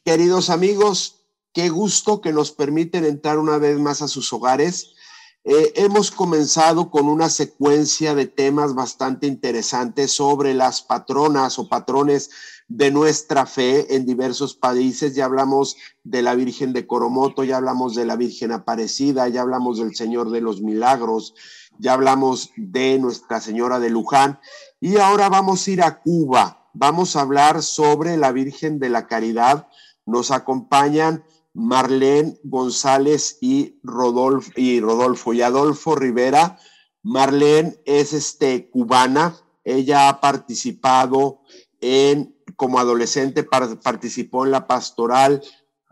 Queridos amigos, qué gusto que nos permiten entrar una vez más a sus hogares. Hemos comenzado con una secuencia de temas bastante interesantes sobre las patronas o patrones de nuestra fe en diversos países. Ya hablamos de la Virgen de Coromoto, ya hablamos de la Virgen Aparecida, ya hablamos del Señor de los Milagros, ya hablamos de Nuestra Señora de Luján y ahora vamos a ir a Cuba. Vamos a hablar sobre la Virgen de la Caridad. Nos acompañan Marlene González y Rodolfo y Adolfo Rivera. Marlene es cubana. Ella ha participado como adolescente, participó en la pastoral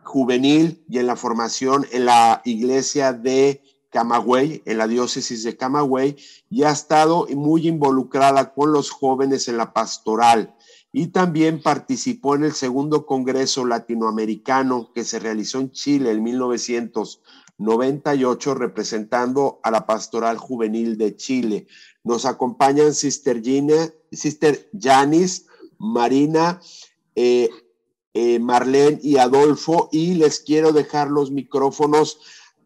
juvenil y en la formación en la iglesia de Camagüey, en la diócesis de Camagüey, y ha estado muy involucrada con los jóvenes en la pastoral. Y también participó en el segundo Congreso Latinoamericano que se realizó en Chile en 1998, representando a la Pastoral Juvenil de Chile. Nos acompañan Sister Yanis, Marina, Marlene y Adolfo, y les quiero dejar los micrófonos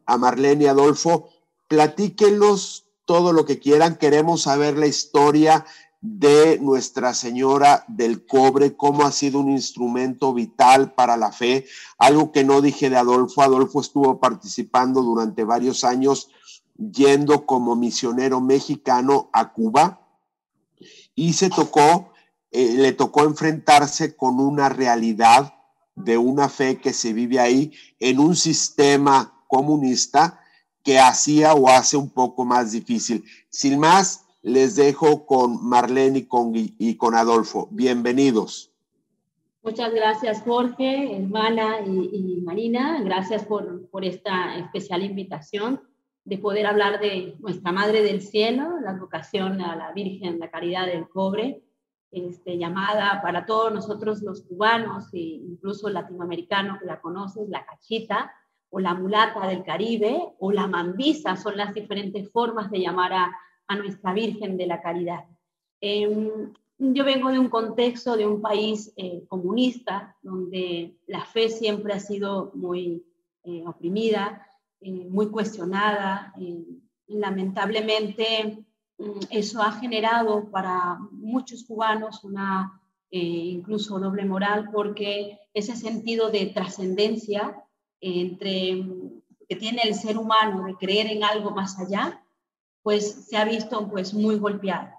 a Marlene y Adolfo. Platíquenos todo lo que quieran. Queremos saber la historia de Nuestra Señora del Cobre, cómo ha sido un instrumento vital para la fe. Algo que no dije de Adolfo. Adolfo estuvo participando durante varios años yendo como misionero mexicano a Cuba y le tocó enfrentarse con una realidad de una fe que se vive ahí en un sistema comunista que hacía o hace un poco más difícil. Sin más, les dejo con Marlene y con Adolfo. Bienvenidos. Muchas gracias, Jorge, hermana y Marina. Gracias por esta especial invitación de poder hablar de nuestra Madre del Cielo, la vocación a la Virgen, la Caridad del Cobre, llamada para todos nosotros los cubanos e incluso latinoamericanos que la conocen, la cachita o la mulata del Caribe o la mambisa, son las diferentes formas de llamar a nuestra Virgen de la Caridad. Yo vengo de un contexto, de un país comunista, donde la fe siempre ha sido muy oprimida, muy cuestionada. Lamentablemente, eso ha generado para muchos cubanos una incluso doble moral, porque ese sentido de trascendencia que tiene el ser humano de creer en algo más allá, pues se ha visto pues muy golpeado.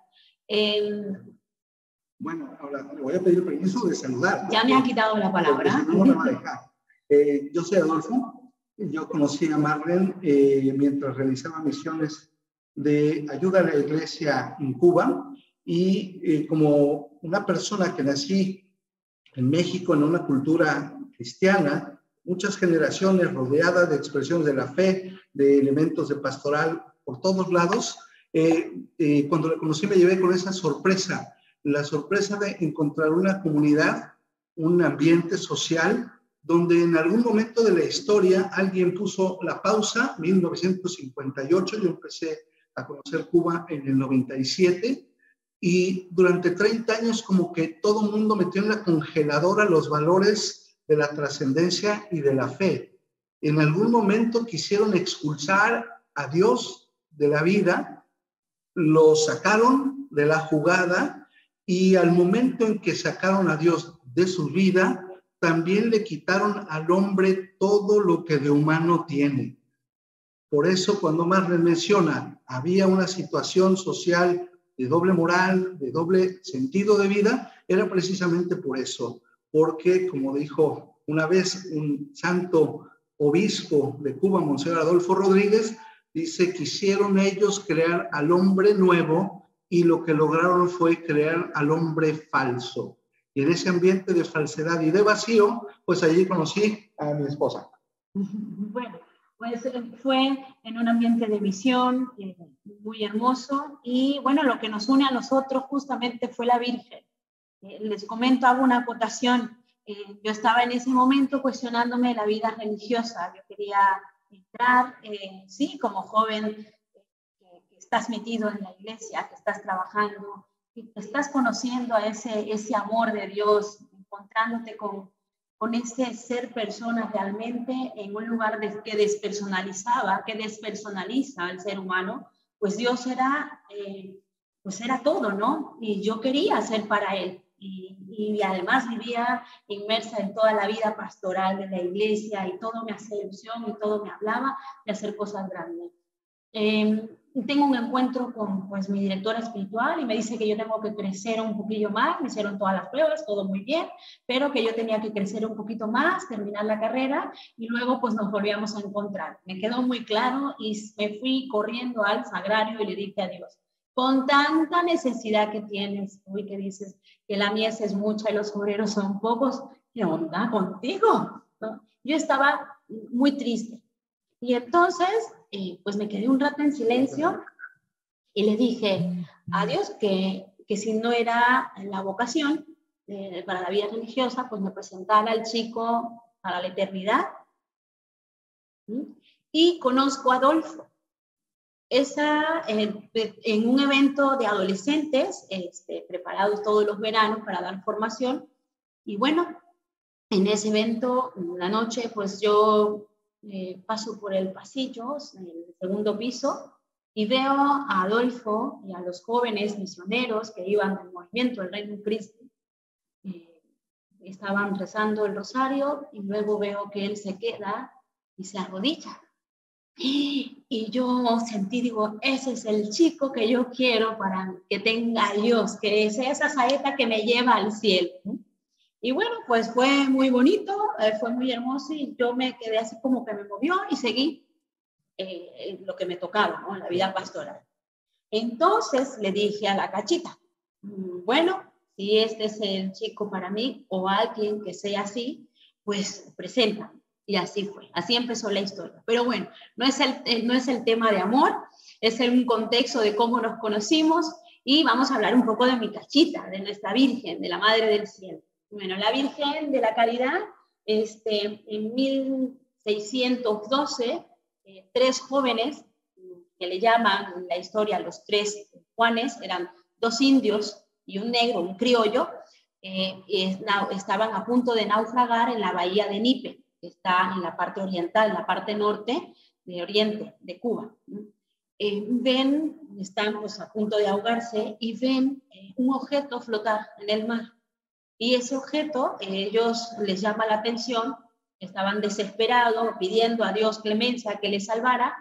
Bueno, ahora le voy a pedir permiso de saludar. Ya me han quitado la palabra. No me va a dejar. Yo soy Adolfo. Yo conocí a Marlene mientras realizaba misiones de ayuda a la iglesia en Cuba y como una persona que nací en México en una cultura cristiana, muchas generaciones rodeadas de expresiones de la fe, de elementos de pastoral por todos lados. Cuando la conocí me llevé con esa sorpresa, la sorpresa de encontrar una comunidad, un ambiente social, donde en algún momento de la historia alguien puso la pausa, 1958, yo empecé a conocer Cuba en el 97, y durante 30 años como que todo el mundo metió en la congeladora los valores de la trascendencia y de la fe. En algún momento quisieron expulsar a Dios de la vida, lo sacaron de la jugada y al momento en que sacaron a Dios de su vida, también le quitaron al hombre todo lo que de humano tiene. Por eso cuando Marlene menciona, había una situación social de doble moral, de doble sentido de vida, era precisamente por eso, porque como dijo una vez un santo obispo de Cuba, Monseñor Adolfo Rodríguez, dice, quisieron ellos crear al hombre nuevo y lo que lograron fue crear al hombre falso. Y en ese ambiente de falsedad y de vacío, pues allí conocí a mi esposa. Bueno, pues fue en un ambiente de misión muy hermoso y bueno, lo que nos une a nosotros justamente fue la Virgen. Les comento, hago una acotación. Yo estaba en ese momento cuestionándome la vida religiosa. Yo quería entrar, sí, como joven que estás metido en la iglesia, que estás trabajando, que estás conociendo a ese amor de Dios, encontrándote con con ese ser persona realmente en un lugar que despersonaliza al ser humano, pues Dios era, pues era todo, ¿no? Y yo quería ser para Él. Y además vivía inmersa en toda la vida pastoral de la iglesia y todo me hacía ilusión y todo me hablaba de hacer cosas grandes. Tengo un encuentro con pues, mi directora espiritual y me dice que yo tengo que crecer un poquillo más, me hicieron todas las pruebas, todo muy bien, pero que yo tenía que crecer un poquito más, terminar la carrera y luego pues nos volvíamos a encontrar. Me quedó muy claro y me fui corriendo al sagrario y le dije a Dios, con tanta necesidad que tienes tú y que dices que la mies es mucha y los obreros son pocos, ¿qué onda contigo? ¿No? Yo estaba muy triste y entonces pues me quedé un rato en silencio y le dije a Dios que si no era la vocación para la vida religiosa, pues me presentara al chico para la eternidad. ¿Sí? Y conozco a Adolfo. En un evento de adolescentes, preparados todos los veranos para dar formación, y bueno, en ese evento, una noche, pues yo paso por el pasillo, en el segundo piso, y veo a Adolfo y a los jóvenes misioneros que iban del movimiento del Reino de Cristo. Estaban rezando el rosario y luego veo que él se queda y se arrodilla. Y yo sentí, digo, ese es el chico que yo quiero para que tenga Dios, que es esa saeta que me lleva al cielo. Y bueno, pues fue muy bonito, fue muy hermoso y yo me quedé así como que me movió y seguí lo que me tocaba, ¿no? La vida pastoral. Entonces le dije a la cachita, bueno, si este es el chico para mí o alguien que sea así, pues preséntame. Y así fue, así empezó la historia. Pero bueno, no es el tema de amor, es un contexto de cómo nos conocimos y vamos a hablar un poco de mi cachita, de nuestra Virgen, de la Madre del Cielo. Bueno, la Virgen de la Caridad, en 1612, 3 jóvenes que le llaman en la historia los 3 Juanes, eran 2 indios y un negro, un criollo, estaban a punto de naufragar en la bahía de Nipe, que está en la parte oriental, en la parte norte de Oriente, de Cuba. Están pues, a punto de ahogarse y ven un objeto flotar en el mar. Y ese objeto, ellos les llama la atención, estaban desesperados, pidiendo a Dios clemencia que les salvara,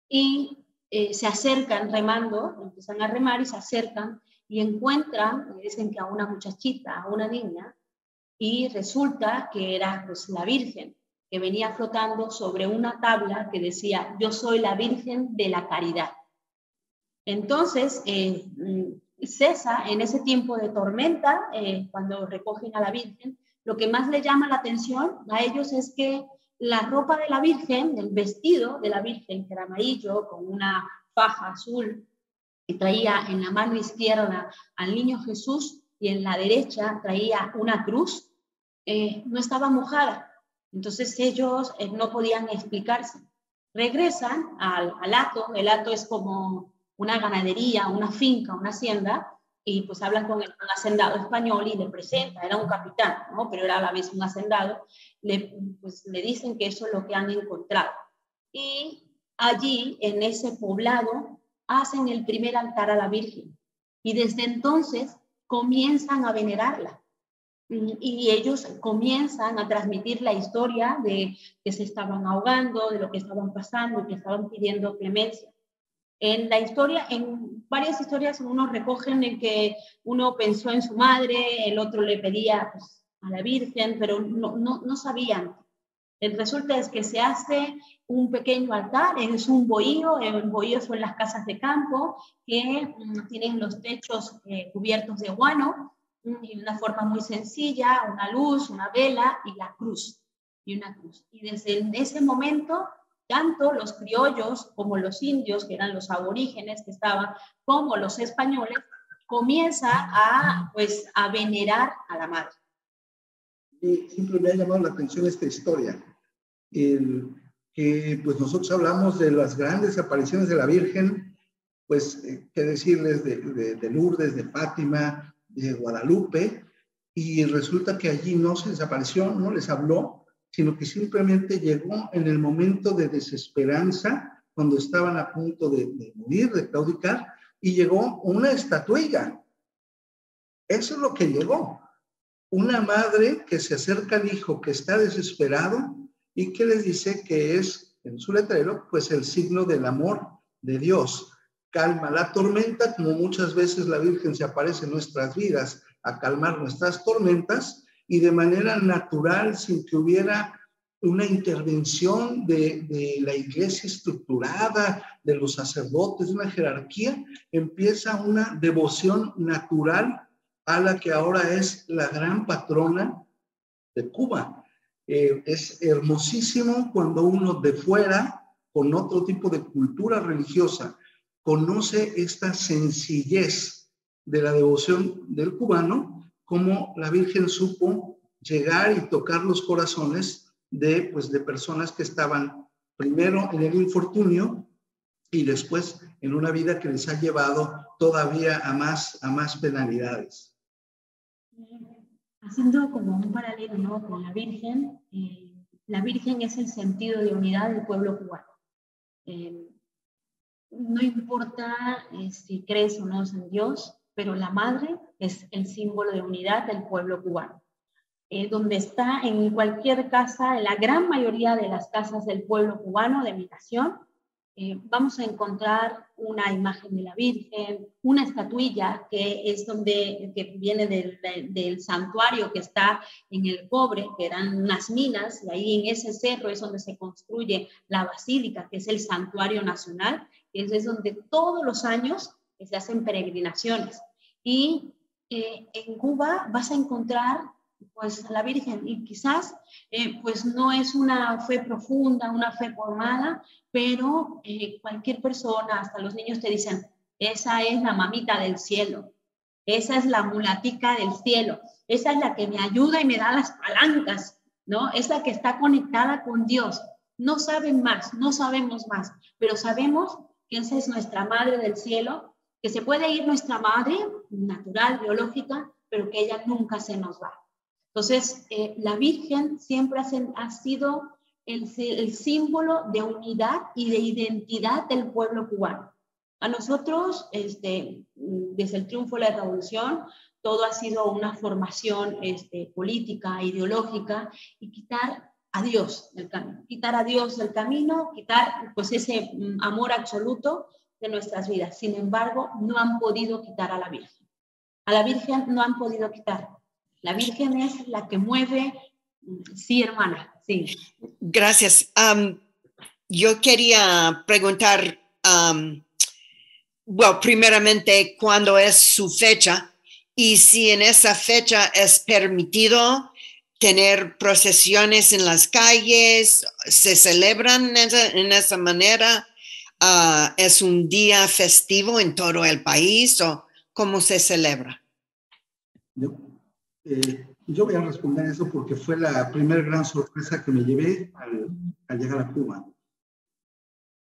y se acercan remando, empiezan a remar y se acercan y encuentran, dicen que a una muchachita, a una niña, y resulta que era pues, la Virgen, que venía flotando sobre una tabla que decía, yo soy la Virgen de la Caridad. Entonces, César, en ese tiempo de tormenta, cuando recogen a la Virgen, lo que más le llama la atención a ellos es que la ropa de la Virgen, el vestido de la Virgen, que era amarillo, con una faja azul, que traía en la mano izquierda al niño Jesús y en la derecha traía una cruz, no estaba mojada. Entonces ellos no podían explicarse. Regresan al hato, el hato es como una ganadería, una finca, una hacienda, y pues hablan con un hacendado español y le presenta, era un capitán, ¿no? Pero era a la vez un hacendado, le dicen que eso es lo que han encontrado. Y allí, en ese poblado, hacen el primer altar a la Virgen, y desde entonces comienzan a venerarla. Y ellos comienzan a transmitir la historia de que se estaban ahogando, de lo que estaban pasando, que estaban pidiendo clemencia. En la historia, en varias historias, unos recogen en que uno pensó en su madre, el otro le pedía pues, a la Virgen, pero no sabían. El resultado es que se hace un pequeño altar, es un bohío, el bohío son las casas de campo que tienen los techos cubiertos de guano, y de una forma muy sencilla, una luz, una vela y la cruz, y una cruz. Y desde ese momento, tanto los criollos como los indios, que eran los aborígenes que estaban, como los españoles, comienzan a venerar a la madre. Y siempre me ha llamado la atención esta historia, que pues nosotros hablamos de las grandes apariciones de la Virgen, pues qué decirles de Lourdes, de Fátima, de Guadalupe, y resulta que allí no se desapareció, no les habló, sino que simplemente llegó en el momento de desesperanza, cuando estaban a punto de morir, de claudicar, y llegó una estatuilla. Eso es lo que llegó. Una madre que se acerca al hijo que está desesperado y que les dice que es, en su letrero, pues el signo del amor de Dios. Calma la tormenta, como muchas veces la Virgen se aparece en nuestras vidas a calmar nuestras tormentas, y de manera natural, sin que hubiera una intervención de la iglesia estructurada, de los sacerdotes, de una jerarquía, empieza una devoción natural a la que ahora es la gran patrona de Cuba. Es hermosísimo cuando uno de fuera, con otro tipo de cultura religiosa, conoce esta sencillez de la devoción del cubano, como la Virgen supo llegar y tocar los corazones de personas que estaban primero en el infortunio y después en una vida que les ha llevado todavía a más penalidades. Haciendo como un paralelo, ¿no?, con la Virgen es el sentido de unidad del pueblo cubano. No importa si crees o no en Dios, pero la madre es el símbolo de unidad del pueblo cubano. Donde está en cualquier casa, en la gran mayoría de las casas del pueblo cubano, de mi nación, vamos a encontrar una imagen de la Virgen, una estatuilla que viene del santuario que está en el cobre, que eran unas minas, y ahí en ese cerro es donde se construye la basílica, que es el santuario nacional, que es donde todos los años se hacen peregrinaciones. Y en Cuba vas a encontrar pues la Virgen, y quizás pues no es una fe profunda, una fe formada, pero cualquier persona, hasta los niños te dicen, esa es la mamita del cielo, esa es la mulatica del cielo, esa es la que me ayuda y me da las palancas, ¿no? Es la que está conectada con Dios. No saben más, no sabemos más, pero sabemos que esa es nuestra madre del cielo, que se puede ir nuestra madre natural, biológica, pero que ella nunca se nos va. Entonces, la Virgen siempre ha sido el símbolo de unidad y de identidad del pueblo cubano. A nosotros, desde el triunfo de la Revolución, todo ha sido una formación política, ideológica, y quitar a Dios del camino. Quitar a Dios del camino, quitar pues ese amor absoluto de nuestras vidas. Sin embargo, no han podido quitar a la Virgen. A la Virgen no han podido quitar. La Virgen es la que mueve. Sí, hermana, sí. Gracias. Yo quería preguntar, primeramente, ¿cuándo es su fecha? Y si en esa fecha es permitido tener procesiones en las calles, ¿se celebran en esa manera? ¿Es un día festivo en todo el país o cómo se celebra? Yo voy a responder eso porque fue la primera gran sorpresa que me llevé al llegar a Cuba.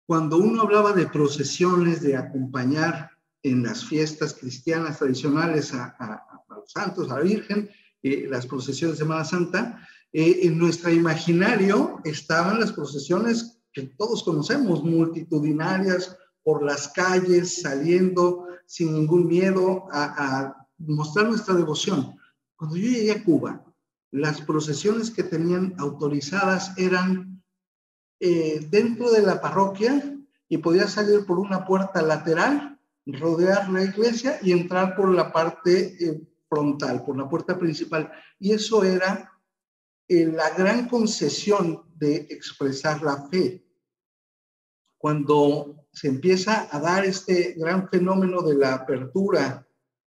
Cuando uno hablaba de procesiones, de acompañar en las fiestas cristianas tradicionales a los santos, a la Virgen, las procesiones de Semana Santa, en nuestro imaginario estaban las procesiones que todos conocemos, multitudinarias por las calles, saliendo sin ningún miedo a mostrar nuestra devoción. Cuando yo llegué a Cuba, las procesiones que tenían autorizadas eran dentro de la parroquia, y podía salir por una puerta lateral, rodear la iglesia y entrar por la parte frontal, por la puerta principal. Y eso era la gran concesión de expresar la fe. Cuando se empieza a dar este gran fenómeno de la apertura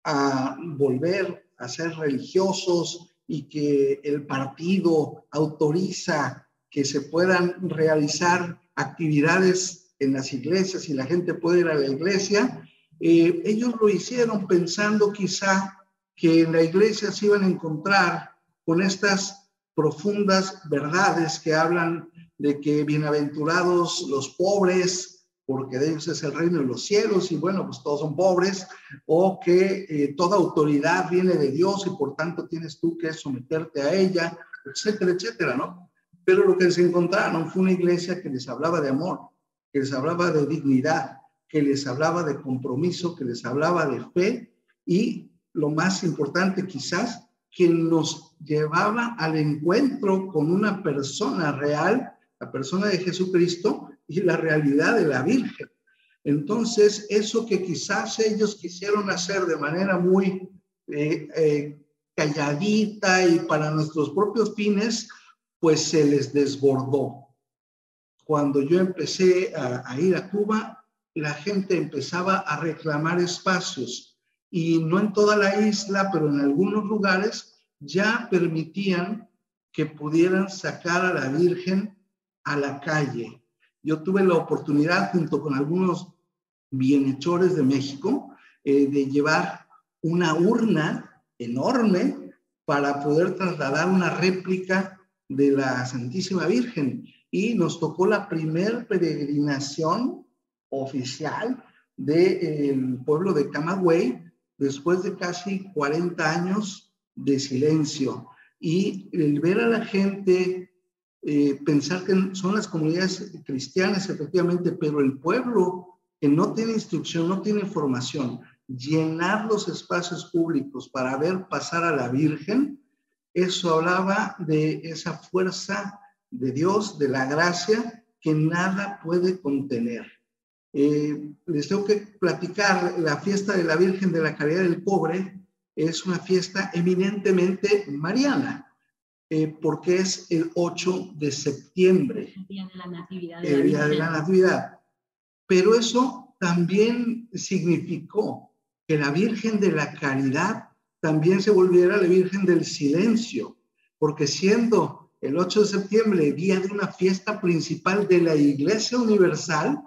a volver a ser religiosos y que el partido autoriza que se puedan realizar actividades en las iglesias y la gente puede ir a la iglesia, ellos lo hicieron pensando quizá que en la iglesia se iban a encontrar con estas profundas verdades que hablan de que bienaventurados los pobres porque de ellos es el reino de los cielos y bueno, pues todos son pobres, o que toda autoridad viene de Dios y por tanto tienes tú que someterte a ella, etcétera, etcétera, ¿no? Pero lo que se encontraron fue una iglesia que les hablaba de amor, que les hablaba de dignidad, que les hablaba de compromiso, que les hablaba de fe y lo más importante quizás, que nos llevaba al encuentro con una persona real, la persona de Jesucristo y la realidad de la Virgen. Entonces, eso que quizás ellos quisieron hacer de manera muy calladita y para nuestros propios fines, pues se les desbordó. Cuando yo empecé a ir a Cuba, la gente empezaba a reclamar espacios y no en toda la isla, pero en algunos lugares ya permitían que pudieran sacar a la Virgen a la calle. Yo tuve la oportunidad, junto con algunos bienhechores de México, de llevar una urna enorme para poder trasladar una réplica de la Santísima Virgen. Y nos tocó la primer peregrinación oficial del pueblo de Camagüey, después de casi 40 años de silencio. Y el ver a la gente, pensar que son las comunidades cristianas, efectivamente, pero el pueblo que no tiene instrucción, no tiene formación, llenar los espacios públicos para ver pasar a la Virgen, eso hablaba de esa fuerza de Dios, de la gracia, que nada puede contener. Les tengo que platicar, la fiesta de la Virgen de la Caridad del Cobre es una fiesta eminentemente mariana, porque es el 8 de septiembre, el día de la Natividad. El día de la Natividad. Pero eso también significó que la Virgen de la Caridad también se volviera la Virgen del Silencio, porque siendo el 8 de septiembre día de una fiesta principal de la Iglesia Universal,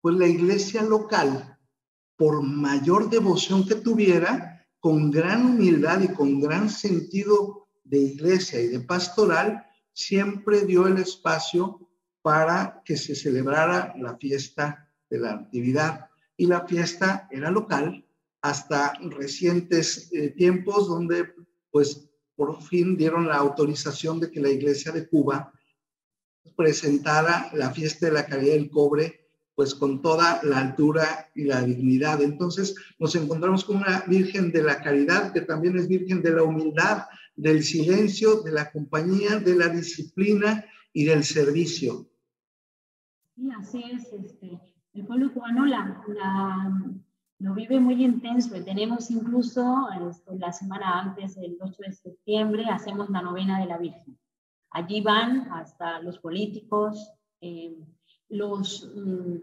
pues la iglesia local, por mayor devoción que tuviera, con gran humildad y con gran sentido de iglesia y de pastoral, siempre dio el espacio para que se celebrara la fiesta de la Natividad. Y la fiesta era local hasta recientes tiempos, donde pues por fin dieron la autorización de que la Iglesia de Cuba presentara la fiesta de la Caridad del Cobre pues con toda la altura y la dignidad. Entonces nos encontramos con una Virgen de la Caridad, que también es Virgen de la humildad, del silencio, de la compañía, de la disciplina y del servicio. Sí, así es. El pueblo cubano lo vive muy intenso. Tenemos incluso la semana antes del 8 de septiembre, hacemos la novena de la Virgen. Allí van hasta los políticos,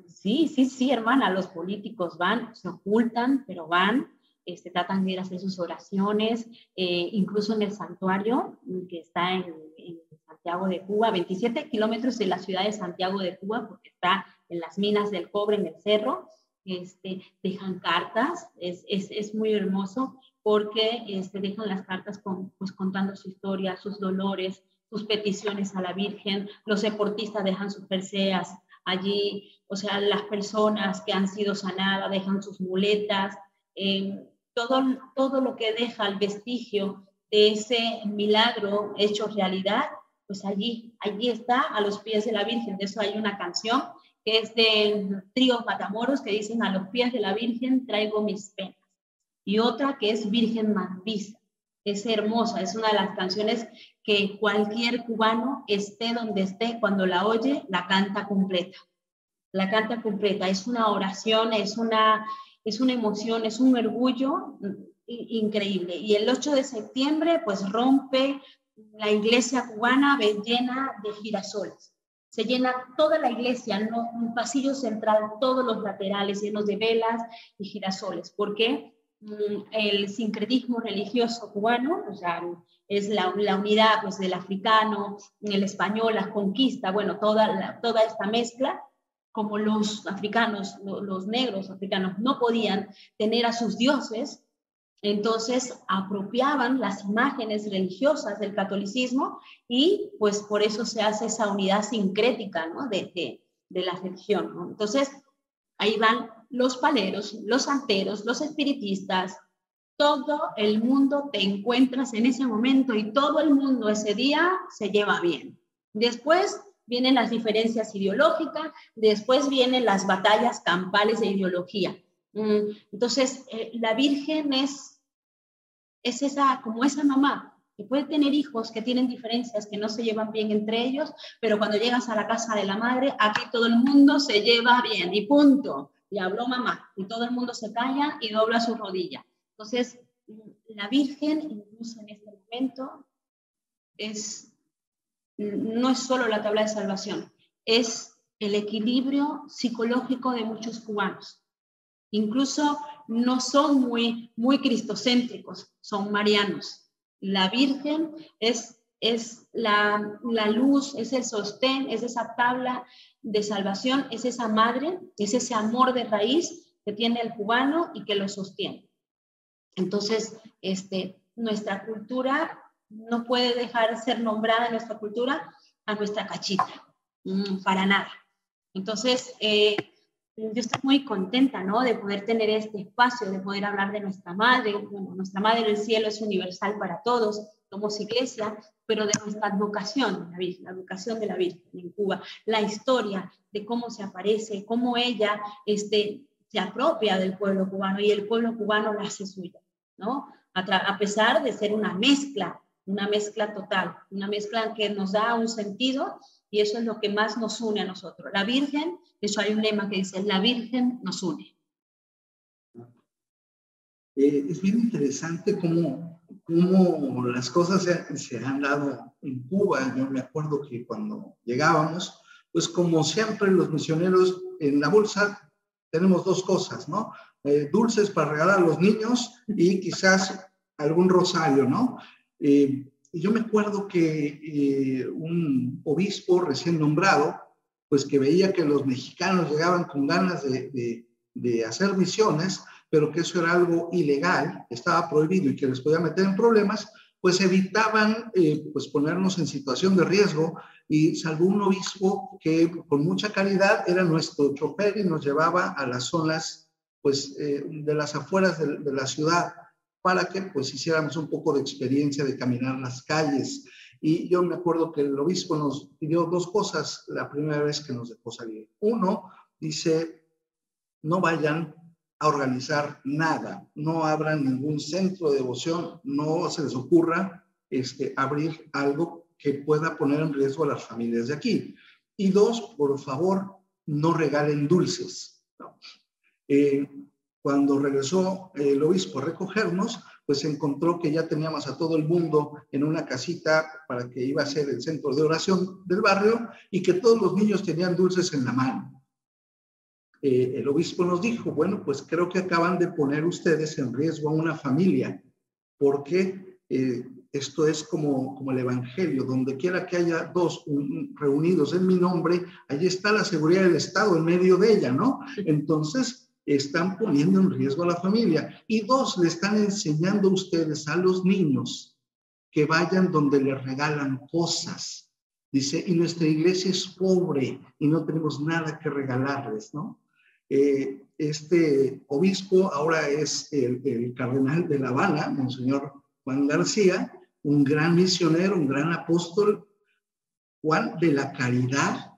sí, hermana, los políticos van, se ocultan, pero van, tratan de ir a hacer sus oraciones, incluso en el santuario que está en Santiago de Cuba, 27 kilómetros de la ciudad de Santiago de Cuba, porque está en las minas del cobre, en el cerro, dejan cartas, es muy hermoso, porque dejan las cartas pues, contando su historia, sus dolores, sus peticiones a la Virgen. Los deportistas dejan sus preseas allí, o sea, las personas que han sido sanadas dejan sus muletas, todo lo que deja el vestigio de ese milagro hecho realidad, pues allí está a los pies de la Virgen. De eso hay una canción que es del trío Matamoros, que dicen: a los pies de la Virgen traigo mis penas. Y otra que es Virgen Mambisa. Es hermosa, es una de las canciones que cualquier cubano, esté donde esté, cuando la oye, la canta completa. La canta completa. Es una oración, es una emoción, es un orgullo increíble. Y el 8 de septiembre, pues rompe la iglesia cubana llena de girasoles. Se llena toda la iglesia, ¿no? Un pasillo central, todos los laterales llenos de velas y girasoles. ¿Por qué? El sincretismo religioso cubano, o sea, es la unidad pues, del africano, el español, la conquista, bueno, toda esta mezcla. Como los africanos, los negros africanos no podían tener a sus dioses, entonces apropiaban las imágenes religiosas del catolicismo y pues por eso se hace esa unidad sincrética, ¿no? de la religión, ¿no? Entonces Ahí van los paleros, los santeros, los espiritistas, todo el mundo te encuentras en ese momento y todo el mundo ese día se lleva bien. Después vienen las diferencias ideológicas, después vienen las batallas campales de ideología. Entonces, la Virgen es esa, como esa mamá, que puede tener hijos que tienen diferencias, que no se llevan bien entre ellos, pero cuando llegas a la casa de la madre, aquí todo el mundo se lleva bien y punto. Y habló mamá, y todo el mundo se calla y dobla su rodilla. Entonces, la Virgen, incluso en este momento, no es solo la tabla de salvación, es el equilibrio psicológico de muchos cubanos. Incluso no son muy cristocéntricos, son marianos. La Virgen es la luz, es el sostén, es esa tabla de salvación, es esa madre, es ese amor de raíz que tiene el cubano y que lo sostiene. Entonces, nuestra cultura no puede dejar de ser nombrada en nuestra cultura a nuestra cachita, para nada. Entonces, yo estoy muy contenta, ¿no?, de poder tener este espacio, de poder hablar de nuestra madre. Bueno, nuestra madre del cielo es universal para todos, somos iglesia, pero de nuestra advocación, la advocación de la Virgen en Cuba, la historia de cómo se aparece, cómo ella se apropia del pueblo cubano y el pueblo cubano la hace suya, ¿no? A pesar de ser una mezcla total, una mezcla que nos da un sentido, y eso es lo que más nos une a nosotros. La Virgen, eso hay un lema que dice, la Virgen nos une. Es bien interesante cómo las cosas se han dado en Cuba. Yo me acuerdo que cuando llegábamos, pues como siempre los misioneros en la bolsa tenemos dos cosas, ¿no? Dulces para regalar a los niños y quizás algún rosario, ¿no? Yo me acuerdo que un obispo recién nombrado, pues que veía que los mexicanos llegaban con ganas de hacer misiones, pero que eso era algo ilegal, estaba prohibido y que les podía meter en problemas, pues evitaban pues ponernos en situación de riesgo, y salvo un obispo que con mucha caridad era nuestro chofer y nos llevaba a las zonas pues de las afueras de la ciudad, para que pues hiciéramos un poco de experiencia de caminar las calles. Y yo me acuerdo que el obispo nos pidió dos cosas la primera vez que nos dejó salir. Uno, dice, no vayan a organizar nada, no abran ningún centro de devoción, no se les ocurra abrir algo que pueda poner en riesgo a las familias de aquí. Y dos, por favor, no regalen dulces, ¿no? Cuando regresó el obispo a recogernos, pues encontró que ya teníamos a todo el mundo en una casita para que iba a ser el centro de oración del barrio y que todos los niños tenían dulces en la mano. El obispo nos dijo, bueno, pues creo que acaban de poner ustedes en riesgo a una familia, porque esto es como el evangelio, donde quiera que haya dos reunidos en mi nombre, allí está la seguridad del Estado en medio de ella, ¿no? Entonces, están poniendo en riesgo a la familia. Y dos, le están enseñando a ustedes, a los niños, que vayan donde les regalan cosas. Dice, y nuestra iglesia es pobre y no tenemos nada que regalarles, ¿no? Este obispo ahora es el cardenal de La Habana, Monseñor Juan García, un gran misionero, un gran apóstol, Juan de la Caridad,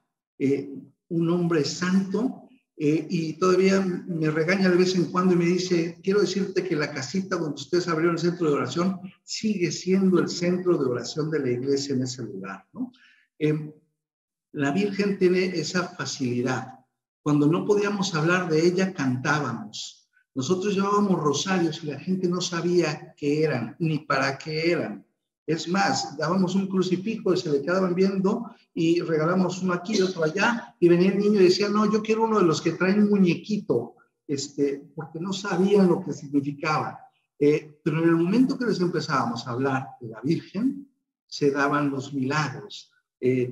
un hombre santo, y todavía me regaña de vez en cuando y me dice, quiero decirte que la casita donde ustedes abrieron el centro de oración sigue siendo el centro de oración de la iglesia en ese lugar, ¿no? La Virgen tiene esa facilidad. Cuando no podíamos hablar de ella, cantábamos. Nosotros llevábamos rosarios y la gente no sabía qué eran, ni para qué eran. Es más, dábamos un crucifijo y se le quedaban viendo y regalamos uno aquí y otro allá, y venía el niño y decía, no, yo quiero uno de los que traen un muñequito, porque no sabían lo que significaba. Pero en el momento que les empezábamos a hablar de la Virgen, se daban los milagros.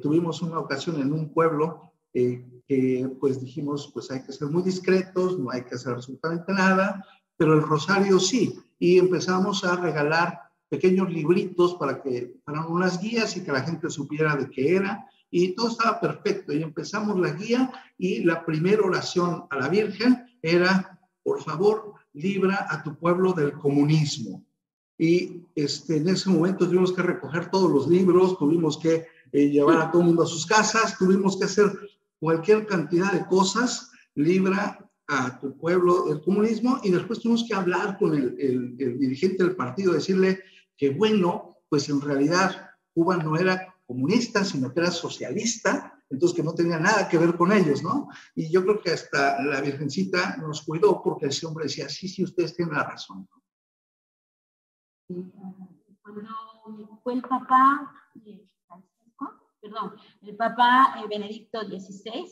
Tuvimos una ocasión en un pueblo que pues dijimos, pues hay que ser muy discretos, no hay que hacer absolutamente nada, pero el rosario sí, y empezamos a regalar pequeños libritos para unas guías y que la gente supiera de qué era, y todo estaba perfecto. Y empezamos la guía y la primera oración a la Virgen era, por favor, libra a tu pueblo del comunismo. Y en ese momento tuvimos que recoger todos los libros, tuvimos que llevar a todo el mundo a sus casas, tuvimos que hacer cualquier cantidad de cosas, libra a tu pueblo del comunismo, y después tuvimos que hablar con el dirigente del partido, decirle que bueno, pues en realidad Cuba no era comunista, sino que era socialista, entonces que no tenía nada que ver con ellos, ¿no? Y yo creo que hasta la Virgencita nos cuidó porque ese hombre decía, sí, ustedes tienen la razón. Cuando fue el Papa el Papa Benedicto XVI,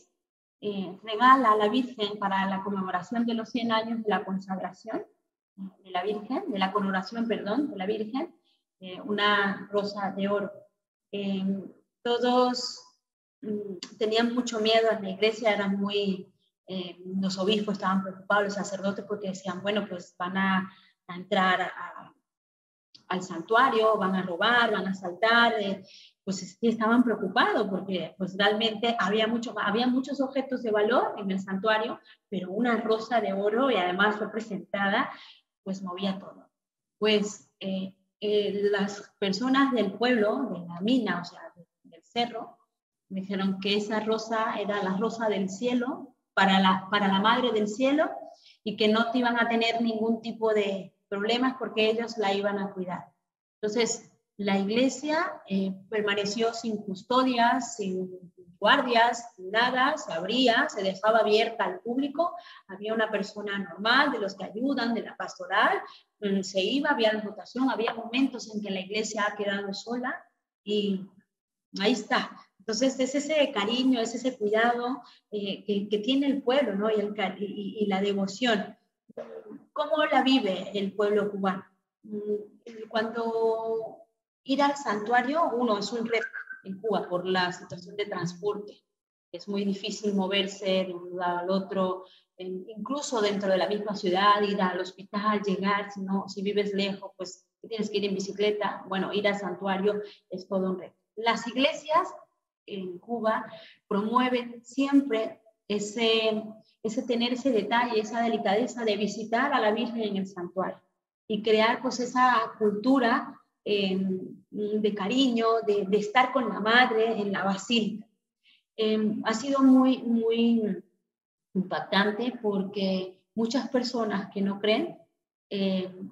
regala a la Virgen para la conmemoración de los 100 años de la consagración de la Virgen, de la coronación, perdón, de la Virgen, una rosa de oro. Todos tenían mucho miedo en la iglesia, eran muy, los obispos estaban preocupados, los sacerdotes, porque decían, bueno, pues van a entrar al santuario, van a robar, van a asaltar, pues estaban preocupados porque pues realmente había muchos objetos de valor en el santuario, pero una rosa de oro, y además fue presentada, pues movía todo. Pues las personas del pueblo, de la mina, o sea, del cerro, me dijeron que esa rosa era la rosa del cielo, para la Madre del Cielo, y que no te iban a tener ningún tipo de problemas porque ellos la iban a cuidar. Entonces, la iglesia permaneció sin custodias, sin guardias, nada, se abría, se dejaba abierta al público, había una persona normal, de los que ayudan, de la pastoral, se iba, había rotación, había momentos en que la iglesia ha quedado sola, y ahí está. Entonces, es ese cariño, es ese cuidado que tiene el pueblo, ¿no? Y la devoción. ¿Cómo la vive el pueblo cubano? Cuando ir al santuario, es un reto en Cuba por la situación de transporte. Es muy difícil moverse de un lugar al otro, incluso dentro de la misma ciudad, ir al hospital, llegar, si vives lejos, pues tienes que ir en bicicleta. Bueno, ir al santuario es todo un reto. Las iglesias en Cuba promueven siempre ese tener ese detalle, esa delicadeza de visitar a la Virgen en el santuario y crear pues esa cultura de cariño, de estar con la Madre en la basílica. Ha sido muy, muy impactante porque muchas personas que no creen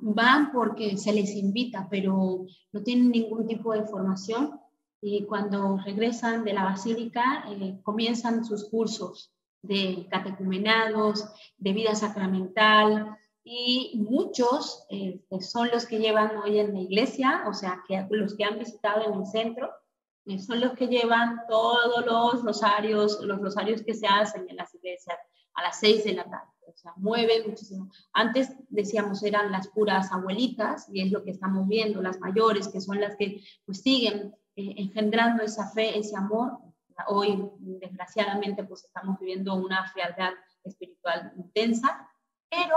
van porque se les invita, pero no tienen ningún tipo de información, y cuando regresan de la basílica comienzan sus cursos de catecumenados, de vida sacramental, y muchos son los que llevan hoy en la iglesia, o sea, que los que han visitado en el centro, son los que llevan todos los rosarios que se hacen en las iglesias a las 6 de la tarde. O sea, mueven muchísimo. Antes decíamos eran las puras abuelitas, y es lo que estamos viendo, las mayores, que son las que pues siguen engendrando esa fe, ese amor. Hoy, desgraciadamente, pues estamos viviendo una frialdad espiritual intensa, pero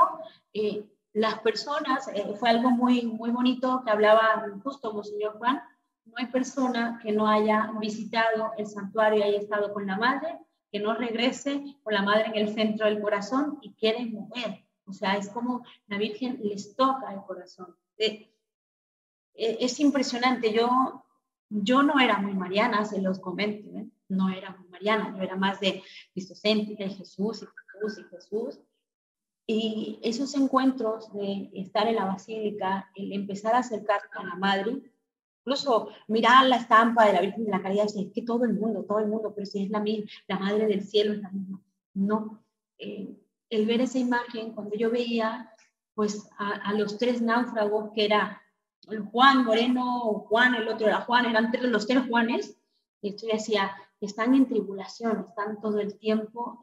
las personas, fue algo muy, muy bonito que hablaba justo Monseñor Juan, no hay persona que no haya visitado el santuario y haya estado con la Madre, que no regrese con la Madre en el centro del corazón y quiere mover. O sea, es como la Virgen les toca el corazón. Es impresionante. Yo no era muy mariana, se los comento, no era muy mariana, yo era más de cristocéntrica, y Jesús. Y esos encuentros de estar en la basílica, el empezar a acercarse a la Madre, incluso mirar la estampa de la Virgen de la Caridad, es que todo el mundo, pero si es la Madre del Cielo, es la misma. No, el ver esa imagen, cuando yo veía pues a los 3 náufragos, que era Juan Moreno, Juan, el otro era Juan, eran los 3 Juanes, y esto decía, están en tribulación, están todo el tiempo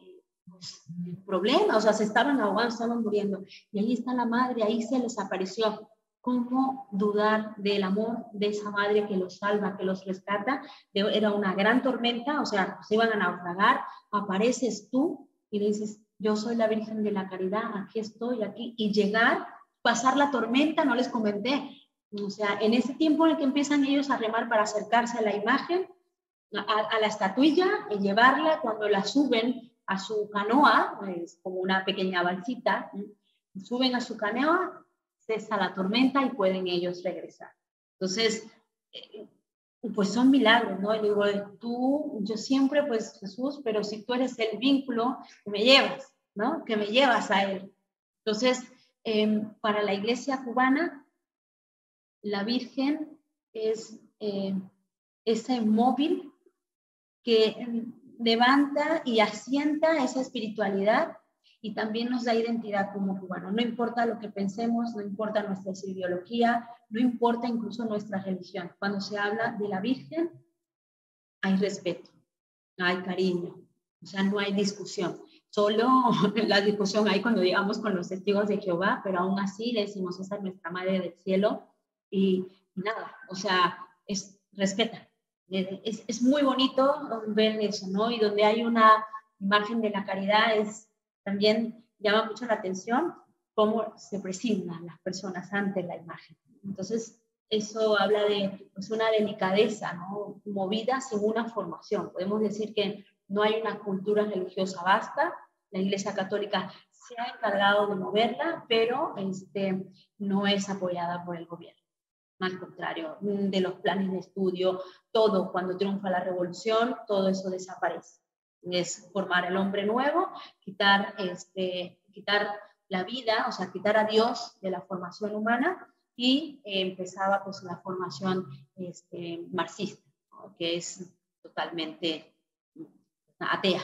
pues, en problemas, o sea, se estaban ahogando, estaban muriendo, y ahí está la Madre, ahí se les apareció. ¿Cómo dudar del amor de esa Madre que los salva, que los rescata? Era una gran tormenta, o sea, se iban a naufragar, apareces tú y le dices, yo soy la Virgen de la Caridad, aquí estoy, aquí, y llegar, pasar la tormenta, no les comenté, o sea, en ese tiempo en el que empiezan ellos a remar para acercarse a la imagen, a la estatuilla y llevarla cuando la suben a su canoa, es como una pequeña balsita, suben a su canoa, cesa la tormenta y pueden ellos regresar. Entonces, pues son milagros, ¿no? Y digo, yo siempre, pues Jesús, pero si tú eres el vínculo que me llevas, ¿no? Que me llevas a Él. Entonces, para la iglesia cubana, la Virgen es ese móvil que levanta y asienta esa espiritualidad y también nos da identidad como cubanos. No importa lo que pensemos, no importa nuestra ideología, no importa incluso nuestra religión. Cuando se habla de la Virgen, hay respeto, hay cariño, o sea, no hay discusión. Solo la discusión hay cuando llegamos con los testigos de Jehová, pero aún así le decimos, esa es nuestra Madre del Cielo, y nada, o sea, respeta. Es muy bonito ver eso, ¿no? Y donde hay una imagen de la caridad, también llama mucho la atención cómo se presignan las personas ante la imagen. Entonces, eso habla de pues, una delicadeza, ¿no? Movida sin una formación. Podemos decir que no hay una cultura religiosa vasta, la Iglesia Católica se ha encargado de moverla, pero no es apoyada por el gobierno. Al contrario, de los planes de estudio, todo, cuando triunfa la revolución, todo eso desaparece. Es formar al hombre nuevo, quitar la vida, o sea, quitar a Dios de la formación humana, y empezaba pues la formación marxista, ¿no? Que es totalmente atea.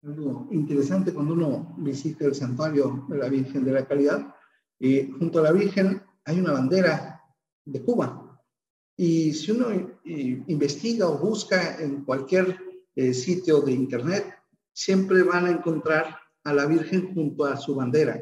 Algo interesante cuando uno visita el santuario de la Virgen de la Caridad, junto a la Virgen hay una bandera de Cuba. Y si uno investiga o busca en cualquier sitio de internet, siempre van a encontrar a la Virgen junto a su bandera.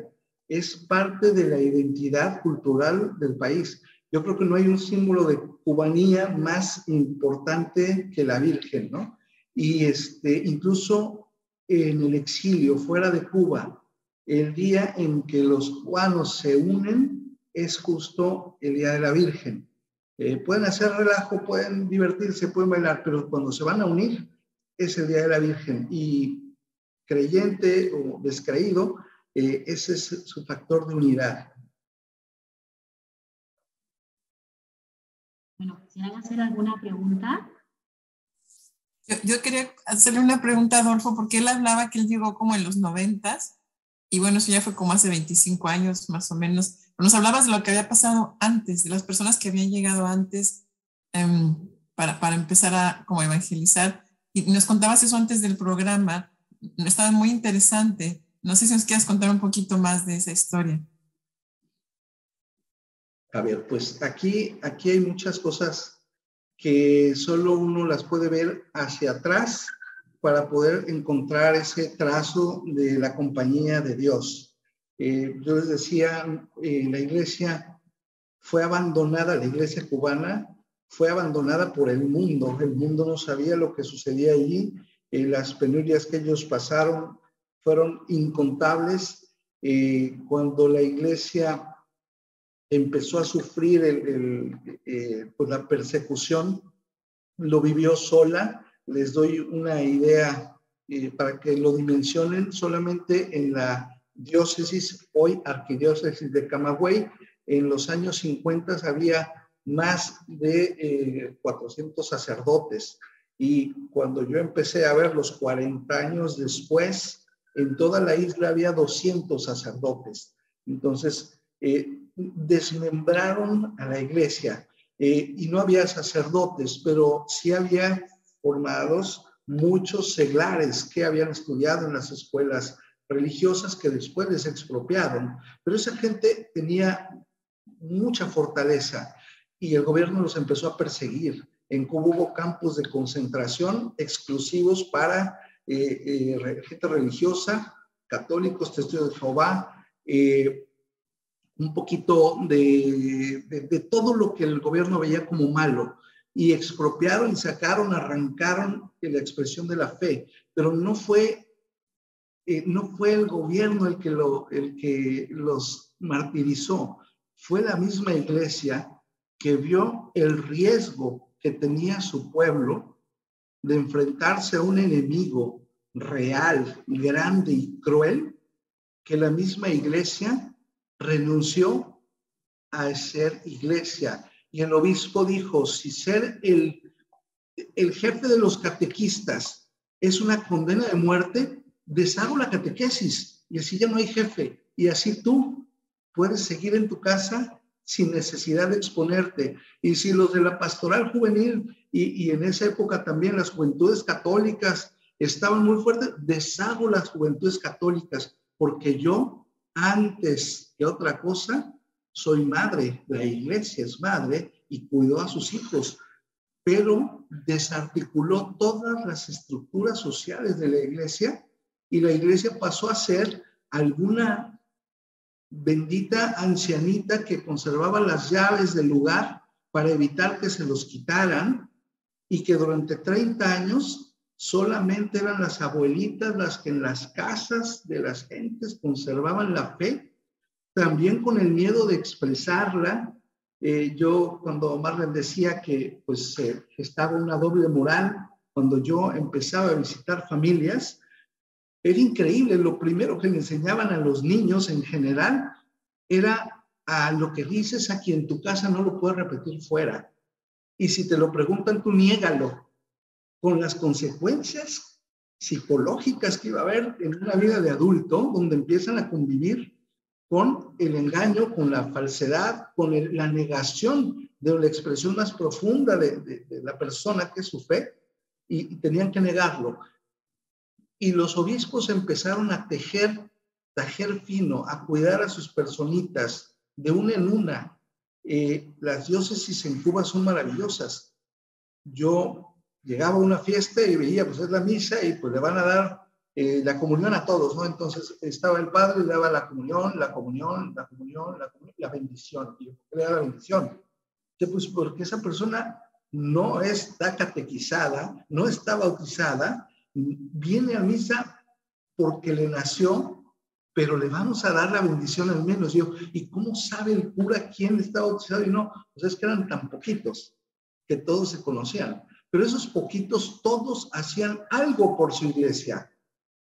Es parte de la identidad cultural del país. Yo creo que no hay un símbolo de cubanía más importante que la Virgen, ¿no? Y incluso en el exilio, fuera de Cuba, el día en que los cubanos se unen es justo el Día de la Virgen. Pueden hacer relajo, pueden divertirse, pueden bailar, pero cuando se van a unir es el Día de la Virgen. Y creyente o descreído, ese es su factor de unidad. Bueno, ¿quisieran hacer alguna pregunta? Yo quería hacerle una pregunta a Adolfo, porque él hablaba que él llegó como en los 90s, y bueno, eso ya fue como hace 25 años más o menos. Nos hablabas de lo que había pasado antes, de las personas que habían llegado antes para empezar a como evangelizar, y nos contabas eso antes del programa. Estaba muy interesante. No sé si nos quieras contar un poquito más de esa historia. A ver, pues aquí hay muchas cosas que solo uno las puede ver hacia atrás para poder encontrar ese trazo de la compañía de Dios. Yo les decía, la iglesia fue abandonada, la iglesia cubana fue abandonada por el mundo no sabía lo que sucedía allí, las penurias que ellos pasaron fueron incontables. Cuando la iglesia empezó a sufrir pues la persecución, lo vivió sola. Les doy una idea para que lo dimensionen. Solamente en la diócesis, hoy arquidiócesis de Camagüey, en los años 50 había más de 400 sacerdotes. Y cuando yo empecé a ver los 40 años después, en toda la isla había 200 sacerdotes. Entonces, desmembraron a la iglesia y no había sacerdotes, pero sí había formados muchos seglares que habían estudiado en las escuelas religiosas que después les expropiaron. Pero esa gente tenía mucha fortaleza y el gobierno los empezó a perseguir. En Cuba hubo campos de concentración exclusivos para gente religiosa, católicos, testigos de Jehová, un poquito de todo lo que el gobierno veía como malo, y expropiaron y sacaron, arrancaron la expresión de la fe, pero no fue el gobierno el que los martirizó, fue la misma iglesia que vio el riesgo que tenía su pueblo de enfrentarse a un enemigo real, grande y cruel, que la misma iglesia renunció a ser iglesia. Y el obispo dijo, si ser el jefe de los catequistas es una condena de muerte, deshago la catequesis y así ya no hay jefe. Y así tú puedes seguir en tu casa sin necesidad de exponerte. Y si los de la pastoral juvenil y en esa época también las juventudes católicas estaban muy fuertes, deshago las juventudes católicas, porque yo, antes que otra cosa, soy madre, la iglesia es madre y cuidó a sus hijos, pero desarticuló todas las estructuras sociales de la iglesia y la iglesia pasó a ser alguna bendita ancianita que conservaba las llaves del lugar para evitar que se los quitaran, y que durante 30 años solamente eran las abuelitas las que en las casas de las gentes conservaban la fe, también con el miedo de expresarla. Yo, cuando Marlene decía que pues estaba una doble moral, cuando yo empezaba a visitar familias, era increíble. Lo primero que le enseñaban a los niños en general era: a lo que dices aquí en tu casa no lo puedes repetir fuera. Y si te lo preguntan, tú niégalo, con las consecuencias psicológicas que iba a haber en una vida de adulto, donde empiezan a convivir con el engaño, con la falsedad, con la negación de la expresión más profunda de la persona, que es su fe, y tenían que negarlo. Y los obispos empezaron a tejer fino, a cuidar a sus personitas de una en una. Las diócesis en Cuba son maravillosas. Yo llegaba a una fiesta y veía, pues es la misa y pues le van a dar la comunión a todos, ¿no? Entonces estaba el padre y le daba la bendición. ¿Y por qué le da la bendición? Pues porque esa persona no está catequizada, no está bautizada, viene a misa porque le nació, pero le vamos a dar la bendición al menos. Yo, ¿y cómo sabe el cura quién está bautizado y no? Pues es que eran tan poquitos que todos se conocían. Pero esos poquitos, todos hacían algo por su iglesia.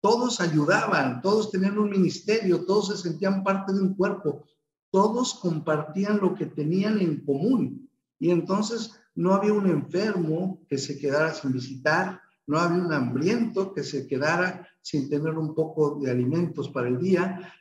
Todos ayudaban, todos tenían un ministerio, todos se sentían parte de un cuerpo. Todos compartían lo que tenían en común. Y entonces no había un enfermo que se quedara sin visitar, no había un hambriento que se quedara sin tener un poco de alimentos para el día.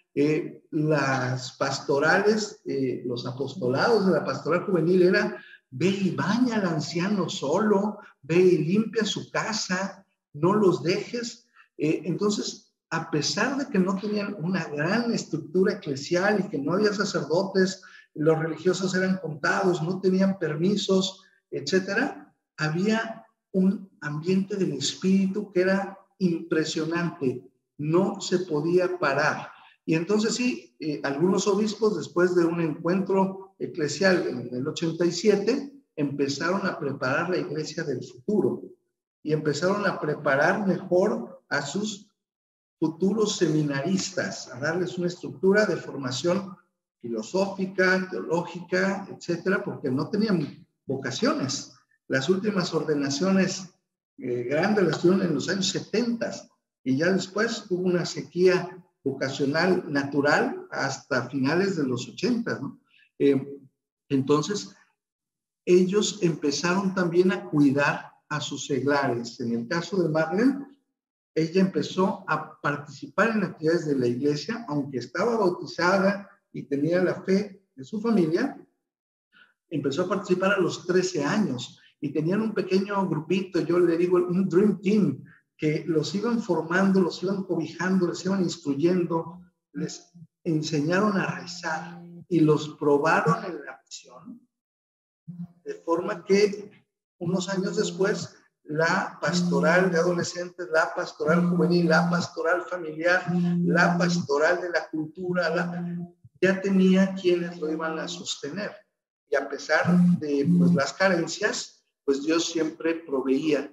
Las pastorales, los apostolados de la pastoral juvenil era: ve y baña al anciano solo, ve y limpia su casa, no los dejes. Entonces, a pesar de que no tenían una gran estructura eclesial y que no había sacerdotes, los religiosos eran contados, no tenían permisos, etcétera, había un ambiente del espíritu que era impresionante, no se podía parar. Y entonces sí, algunos obispos, después de un encuentro eclesial en el 87, empezaron a preparar la iglesia del futuro y empezaron a preparar mejor a sus futuros seminaristas, a darles una estructura de formación filosófica, teológica, etcétera, porque no tenían vocaciones. Las últimas ordenaciones grandes las tuvieron en los años 70 y ya después hubo una sequía vocacional natural hasta finales de los 80, ¿no? Entonces, ellos empezaron también a cuidar a sus seglares. En el caso de Marlene, ella empezó a participar en actividades de la iglesia, aunque estaba bautizada y tenía la fe de su familia. Empezó a participar a los 13 años y tenían un pequeño grupito, yo le digo un dream team, que los iban formando, los iban cobijando, les iban instruyendo, les enseñaron a rezar y los probaron en la misión, de forma que unos años después la pastoral de adolescentes, la pastoral juvenil, la pastoral familiar, la pastoral de la cultura, ya tenía quienes lo iban a sostener. Y a pesar de pues, las carencias, pues Dios siempre proveía.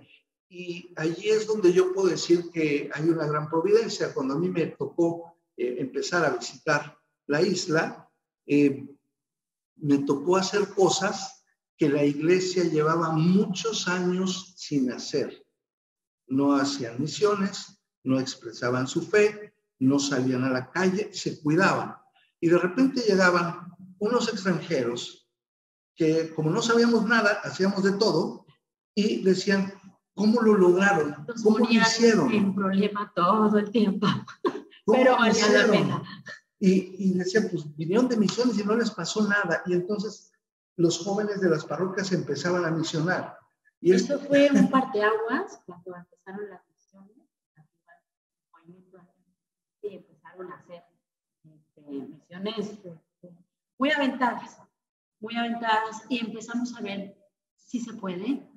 Y allí es donde yo puedo decir que hay una gran providencia. Cuando a mí me tocó empezar a visitar la isla, me tocó hacer cosas que la iglesia llevaba muchos años sin hacer. No hacían misiones, no expresaban su fe, no salían a la calle, se cuidaban. Y de repente llegaban unos extranjeros que, como no sabíamos nada, hacíamos de todo, y decían, ¿cómo lo lograron? ¿Cómo lo hicieron? Sin problema todo el tiempo, ¿Cómo pero lo valía la hicieron? pena. Y decían, pues vinieron de misiones y no les pasó nada. Y entonces los jóvenes de las parroquias empezaban a misionar. Y eso fue un parteaguas cuando empezaron las misiones, y empezaron a hacer misiones muy aventadas, y empezamos a ver si se puede,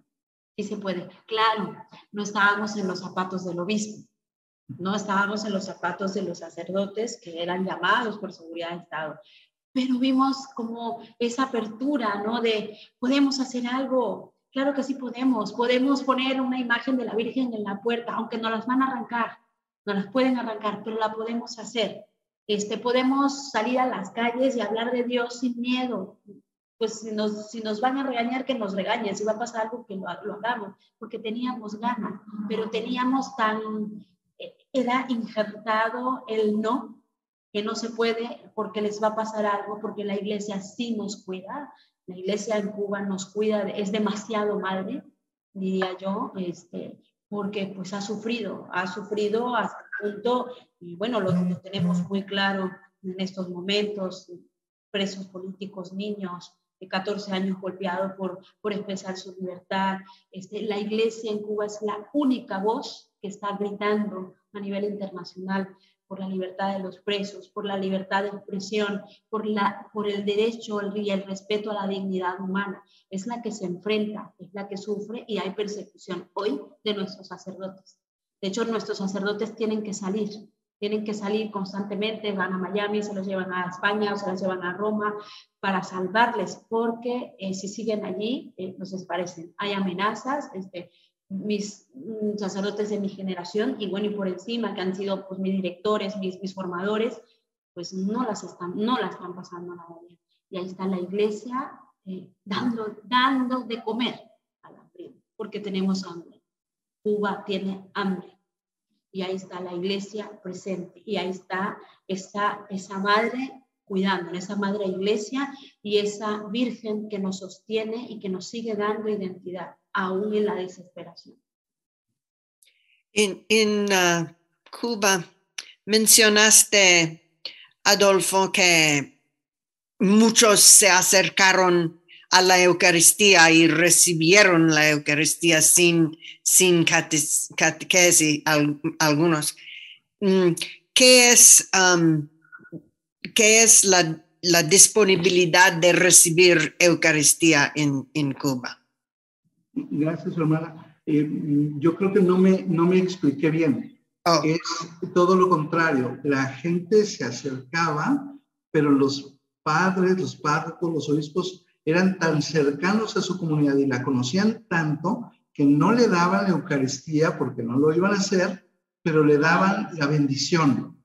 si se puede. Claro, no estábamos en los zapatos del obispo, no estábamos en los zapatos de los sacerdotes que eran llamados por seguridad de Estado, pero vimos como esa apertura, ¿no? De podemos hacer algo. Claro que sí podemos poner una imagen de la Virgen en la puerta, aunque nos las van a arrancar, no las pueden arrancar, pero la podemos hacer. Podemos salir a las calles y hablar de Dios sin miedo. Pues si nos van a regañar, que nos regañen, si va a pasar algo, que lo hagamos, porque teníamos ganas, pero teníamos era injertado el no, que no se puede porque les va a pasar algo, porque la iglesia sí nos cuida. La iglesia en Cuba nos cuida, es demasiado madre, diría yo, porque pues ha sufrido hasta el punto, y bueno, lo tenemos muy claro en estos momentos, presos políticos, niños de 14 años golpeados por expresar su libertad. La iglesia en Cuba es la única voz que está gritando a nivel internacional por la libertad de los presos, por la libertad de expresión, por el derecho y el respeto a la dignidad humana. Es la que se enfrenta, es la que sufre, y hay persecución hoy de nuestros sacerdotes. De hecho, nuestros sacerdotes tienen que salir constantemente, van a Miami, se los llevan a España o se los llevan a Roma para salvarles, porque si siguen allí, nos desaparecen. Hay amenazas, mis sacerdotes de mi generación, y bueno, y por encima, que han sido pues mis directores, mis formadores, pues no la están pasando nada bien. Y ahí está la iglesia dando de comer al hambre, porque tenemos hambre. Cuba tiene hambre. Y ahí está la iglesia presente. Y ahí está esa madre cuidando, esa madre iglesia y esa virgen que nos sostiene y que nos sigue dando identidad, aún en la desesperación. En Cuba mencionaste, Adolfo, que muchos se acercaron a la Eucaristía y recibieron la Eucaristía sin catequesis, algunos. ¿Qué es la disponibilidad de recibir Eucaristía en Cuba? Gracias, hermana. Yo creo que no me expliqué bien. Oh. Es todo lo contrario. La gente se acercaba, pero los padres, los párrocos, los obispos eran tan cercanos a su comunidad y la conocían tanto que no le daban la Eucaristía porque no lo iban a hacer, pero le daban la bendición.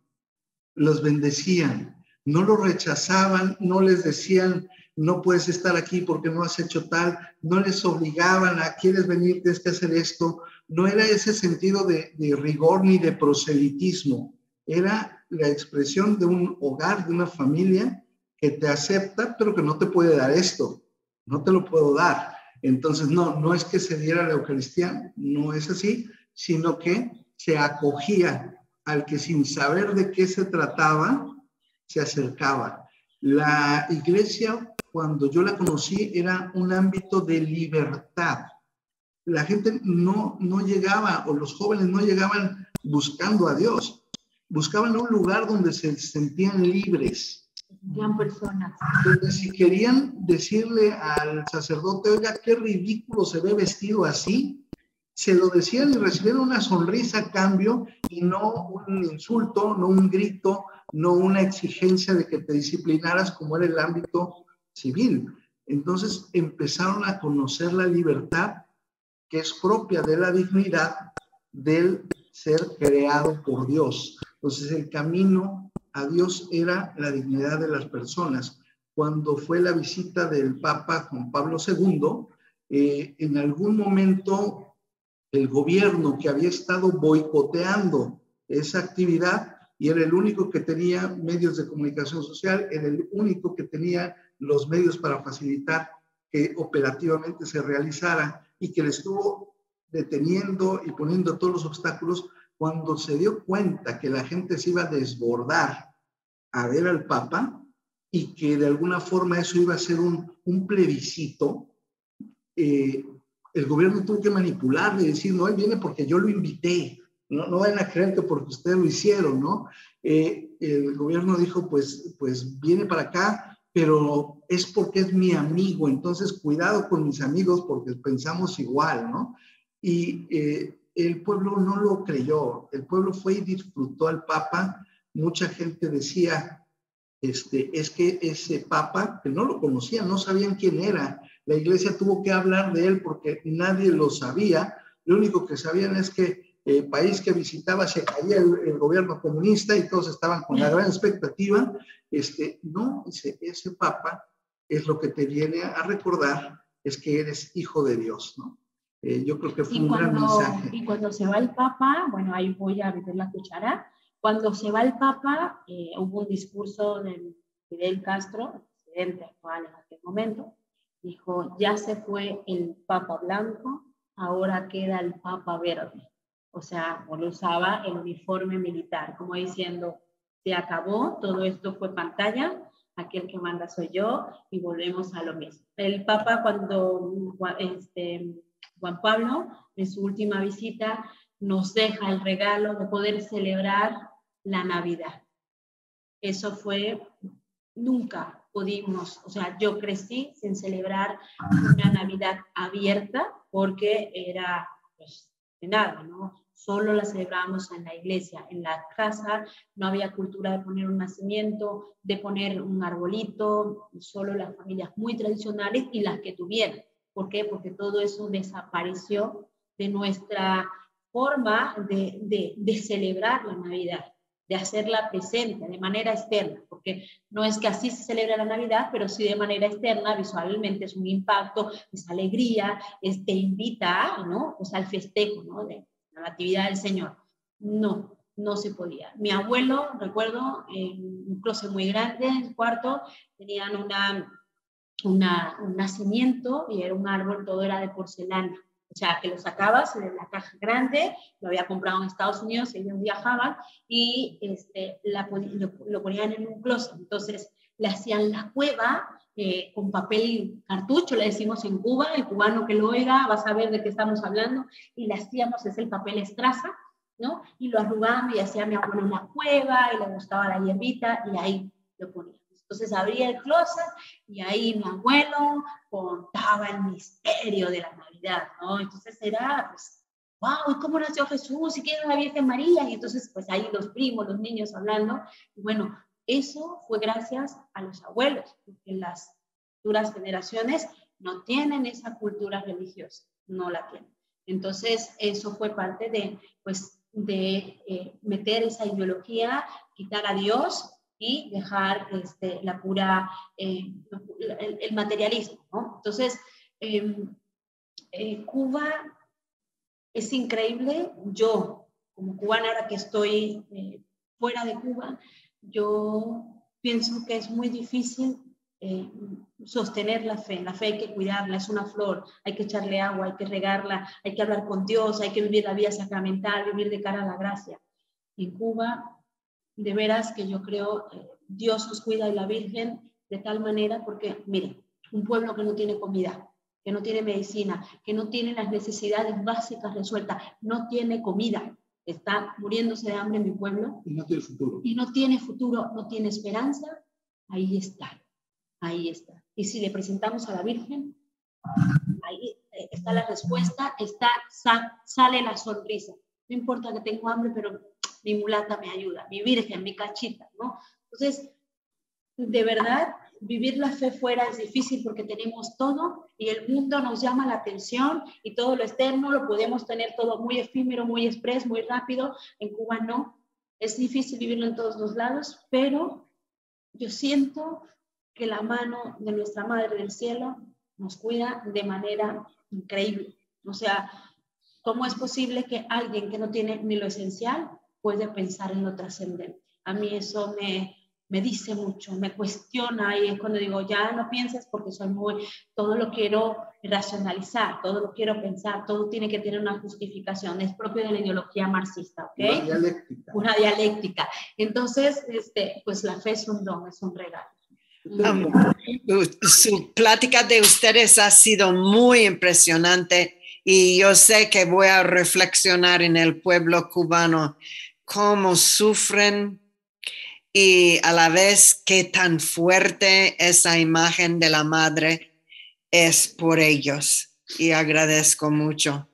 Los bendecían, no lo rechazaban, no les decían, no puedes estar aquí porque no has hecho tal, no les obligaban a, ¿quieres venir? Tienes que hacer esto. No era ese sentido de rigor ni de proselitismo, era la expresión de un hogar, de una familia que te acepta, pero que no te puede dar esto, no te lo puedo dar. Entonces, no es que se diera la Eucaristía, no es así, sino que se acogía al que sin saber de qué se trataba, se acercaba. La iglesia, cuando yo la conocí, era un ámbito de libertad. La gente no llegaba, o los jóvenes no llegaban buscando a Dios, buscaban un lugar donde se sentían libres. Personas. Entonces, si querían decirle al sacerdote, oiga, qué ridículo se ve vestido así, se lo decían y recibían una sonrisa a cambio y no un insulto, no un grito, no una exigencia de que te disciplinaras como era el ámbito civil. Entonces empezaron a conocer la libertad que es propia de la dignidad del ser creado por Dios. Entonces el camino a Dios era la dignidad de las personas. cuando fue la visita del Papa Juan Pablo II. En algún momento el gobierno, que había estado boicoteando esa actividad y era el único que tenía medios de comunicación social, era el único que tenía los medios para facilitar que operativamente se realizara, y que le estuvo deteniendo y poniendo todos los obstáculos, cuando se dio cuenta que la gente se iba a desbordar a ver al Papa y que de alguna forma eso iba a ser un plebiscito, el gobierno tuvo que manipularle y decir, no, él viene porque yo lo invité, no vayan a creer que porque ustedes lo hicieron, ¿no? El gobierno dijo, pues viene para acá, pero es porque es mi amigo, entonces cuidado con mis amigos porque pensamos igual, ¿no? Y el pueblo no lo creyó, el pueblo fue y disfrutó al Papa. Mucha gente decía, es que ese Papa, que no lo conocían, no sabían quién era, la iglesia tuvo que hablar de él porque nadie lo sabía. Lo único que sabían es que el país que visitaba se caía el gobierno comunista y todos estaban con la gran expectativa. No, ese Papa es lo que te viene a recordar, es que eres hijo de Dios, ¿no? Yo creo que fue un gran mensaje. Y cuando se va el Papa, bueno, ahí voy a meter la cuchara. Cuando se va el Papa, hubo un discurso de Fidel Castro, el presidente actual en aquel momento, dijo, ya se fue el Papa blanco, ahora queda el Papa verde. O sea, él usaba el uniforme militar, como diciendo, se acabó, todo esto fue pantalla, aquel que manda soy yo, y volvemos a lo mismo. El Papa, cuando Juan Pablo, en su última visita, nos deja el regalo de poder celebrar la Navidad. Eso fue, nunca pudimos, o sea, yo crecí sin celebrar una Navidad abierta porque era, pues, de nada, ¿no? Solo la celebramos en la iglesia, en la casa, no había cultura de poner un nacimiento, de poner un arbolito, solo las familias muy tradicionales y las que tuvieran. ¿Por qué? Porque todo eso desapareció de nuestra forma de celebrar la Navidad, de hacerla presente de manera externa, porque no es que así se celebra la Navidad, pero sí de manera externa, visualmente es un impacto, es alegría, te invita, ¿no? Pues al festejo, ¿no? De la Natividad del Señor. No se podía. Mi abuelo, recuerdo, en un closet muy grande, en el cuarto, tenían un nacimiento y era un árbol, todo era de porcelana. O sea, que lo sacabas de la caja grande, lo había comprado en Estados Unidos, ellos viajaban y lo ponían en un closet. Entonces, le hacían la cueva con papel cartucho, le decimos en Cuba, el cubano que lo oiga va a saber de qué estamos hablando, y le hacíamos, es el papel estraza, ¿no? Y lo arrugábamos y hacía mi abuelo una cueva y le gustaba la hierbita y ahí lo ponía. Entonces abría el closet y ahí mi abuelo contaba el misterio de la Navidad, ¿no? Entonces era, pues, wow, ¿y cómo nació Jesús? ¿Y quién es la Virgen María? Y entonces, pues ahí los primos, los niños hablando. Y bueno, eso fue gracias a los abuelos, porque las futuras generaciones no tienen esa cultura religiosa, no la tienen. Entonces, eso fue parte de, pues, meter esa ideología, quitar a Dios y dejar la pura, el materialismo, ¿no? Entonces, Cuba es increíble. Yo, como cubana, ahora que estoy fuera de Cuba, yo pienso que es muy difícil sostener la fe. La fe hay que cuidarla, es una flor, hay que echarle agua, hay que regarla, hay que hablar con Dios, hay que vivir la vida sacramental, vivir de cara a la gracia. En Cuba, de veras que yo creo, Dios nos cuida y la Virgen de tal manera, porque, mire, un pueblo que no tiene comida, que no tiene medicina, que no tiene las necesidades básicas resueltas, no tiene comida, está muriéndose de hambre en mi pueblo. Y no tiene futuro. Y no tiene futuro, no tiene esperanza, ahí está, ahí está. Y si le presentamos a la Virgen, ahí está la respuesta, sale la sonrisa. No importa que tengo hambre, pero mi mulata me ayuda, mi virgen, mi cachita, ¿no? Entonces, de verdad, vivir la fe fuera es difícil porque tenemos todo y el mundo nos llama la atención y todo lo externo lo podemos tener todo muy efímero, muy express, muy rápido. En Cuba no. Es difícil vivirlo en todos los lados, pero yo siento que la mano de nuestra Madre del Cielo nos cuida de manera increíble. O sea, ¿cómo es posible que alguien que no tiene ni lo esencial puede pensar en lo trascendente? A mí eso me dice mucho, me cuestiona, y es cuando digo, ya no pienses, porque todo lo quiero racionalizar, todo lo quiero pensar, todo tiene que tener una justificación, es propio de la ideología marxista, ¿ok? Una dialéctica. Una dialéctica. Entonces, pues la fe es un don, es un regalo. Su plática de ustedes ha sido muy impresionante y yo sé que voy a reflexionar en el pueblo cubano, cómo sufren y a la vez qué tan fuerte esa imagen de la madre es por ellos. Y agradezco mucho.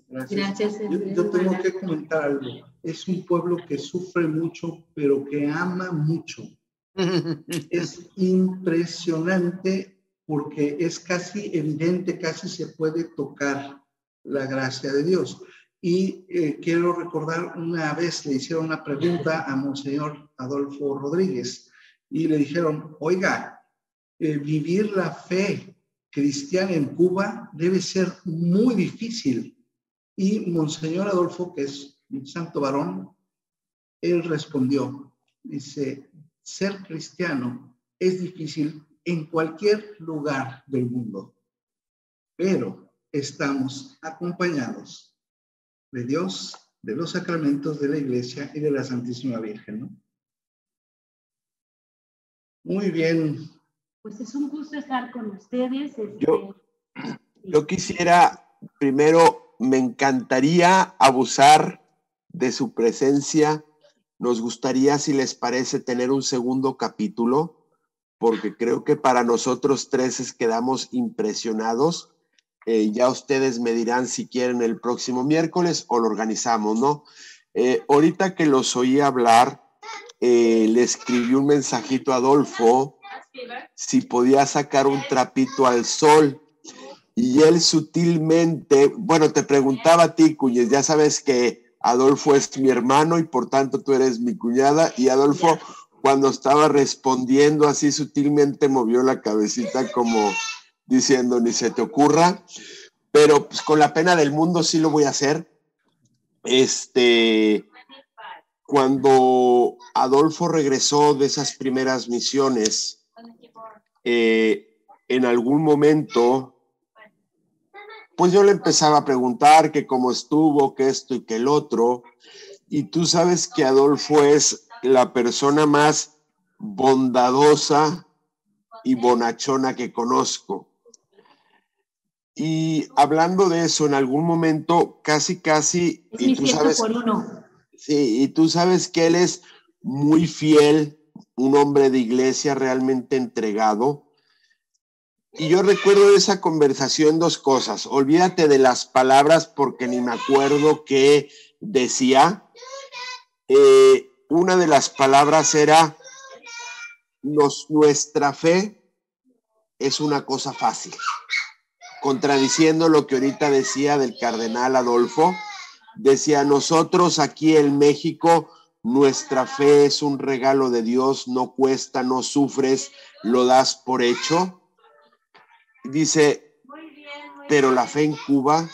Gracias. Yo tengo que comentar algo. Es un pueblo que sufre mucho, pero que ama mucho. Es impresionante porque es casi evidente, casi se puede tocar la gracia de Dios. Y quiero recordar, una vez le hicieron una pregunta a Monseñor Adolfo Rodríguez y le dijeron, oiga, vivir la fe cristiana en Cuba debe ser muy difícil. Y Monseñor Adolfo, que es un santo varón, él respondió, dice, ser cristiano es difícil en cualquier lugar del mundo, pero estamos acompañados de Dios, de los sacramentos de la Iglesia y de la Santísima Virgen, ¿no? Muy bien. Pues es un gusto estar con ustedes. Yo quisiera, primero, me encantaría abusar de su presencia. Nos gustaría, si les parece, tener un segundo capítulo, porque creo que para nosotros tres quedamos impresionados. Ya ustedes me dirán si quieren el próximo miércoles o lo organizamos, ¿no? Ahorita que los oí hablar, le escribí un mensajito a Adolfo si podía sacar un trapito al sol. Y él sutilmente, bueno, te preguntaba a ti, Cuñez, ya sabes que Adolfo es mi hermano y por tanto tú eres mi cuñada. Y Adolfo, cuando estaba respondiendo así sutilmente, movió la cabecita como diciendo, ni se te ocurra, pero pues con la pena del mundo sí lo voy a hacer. Cuando Adolfo regresó de esas primeras misiones, en algún momento, pues yo le empezaba a preguntar que cómo estuvo, que esto y que el otro, y tú sabes que Adolfo es la persona más bondadosa y bonachona que conozco. Y hablando de eso, en algún momento, casi, y tú sabes, por uno. Sí, y tú sabes que él es muy fiel, un hombre de iglesia realmente entregado. Y yo recuerdo de esa conversación dos cosas. Olvídate de las palabras porque ni me acuerdo qué decía. Una de las palabras era, nuestra fe es una cosa fácil. Contradiciendo lo que ahorita decía del cardenal Adolfo, decía, nosotros aquí en México, nuestra fe es un regalo de Dios, no cuesta, no sufres, lo das por hecho. Dice, pero la fe en Cuba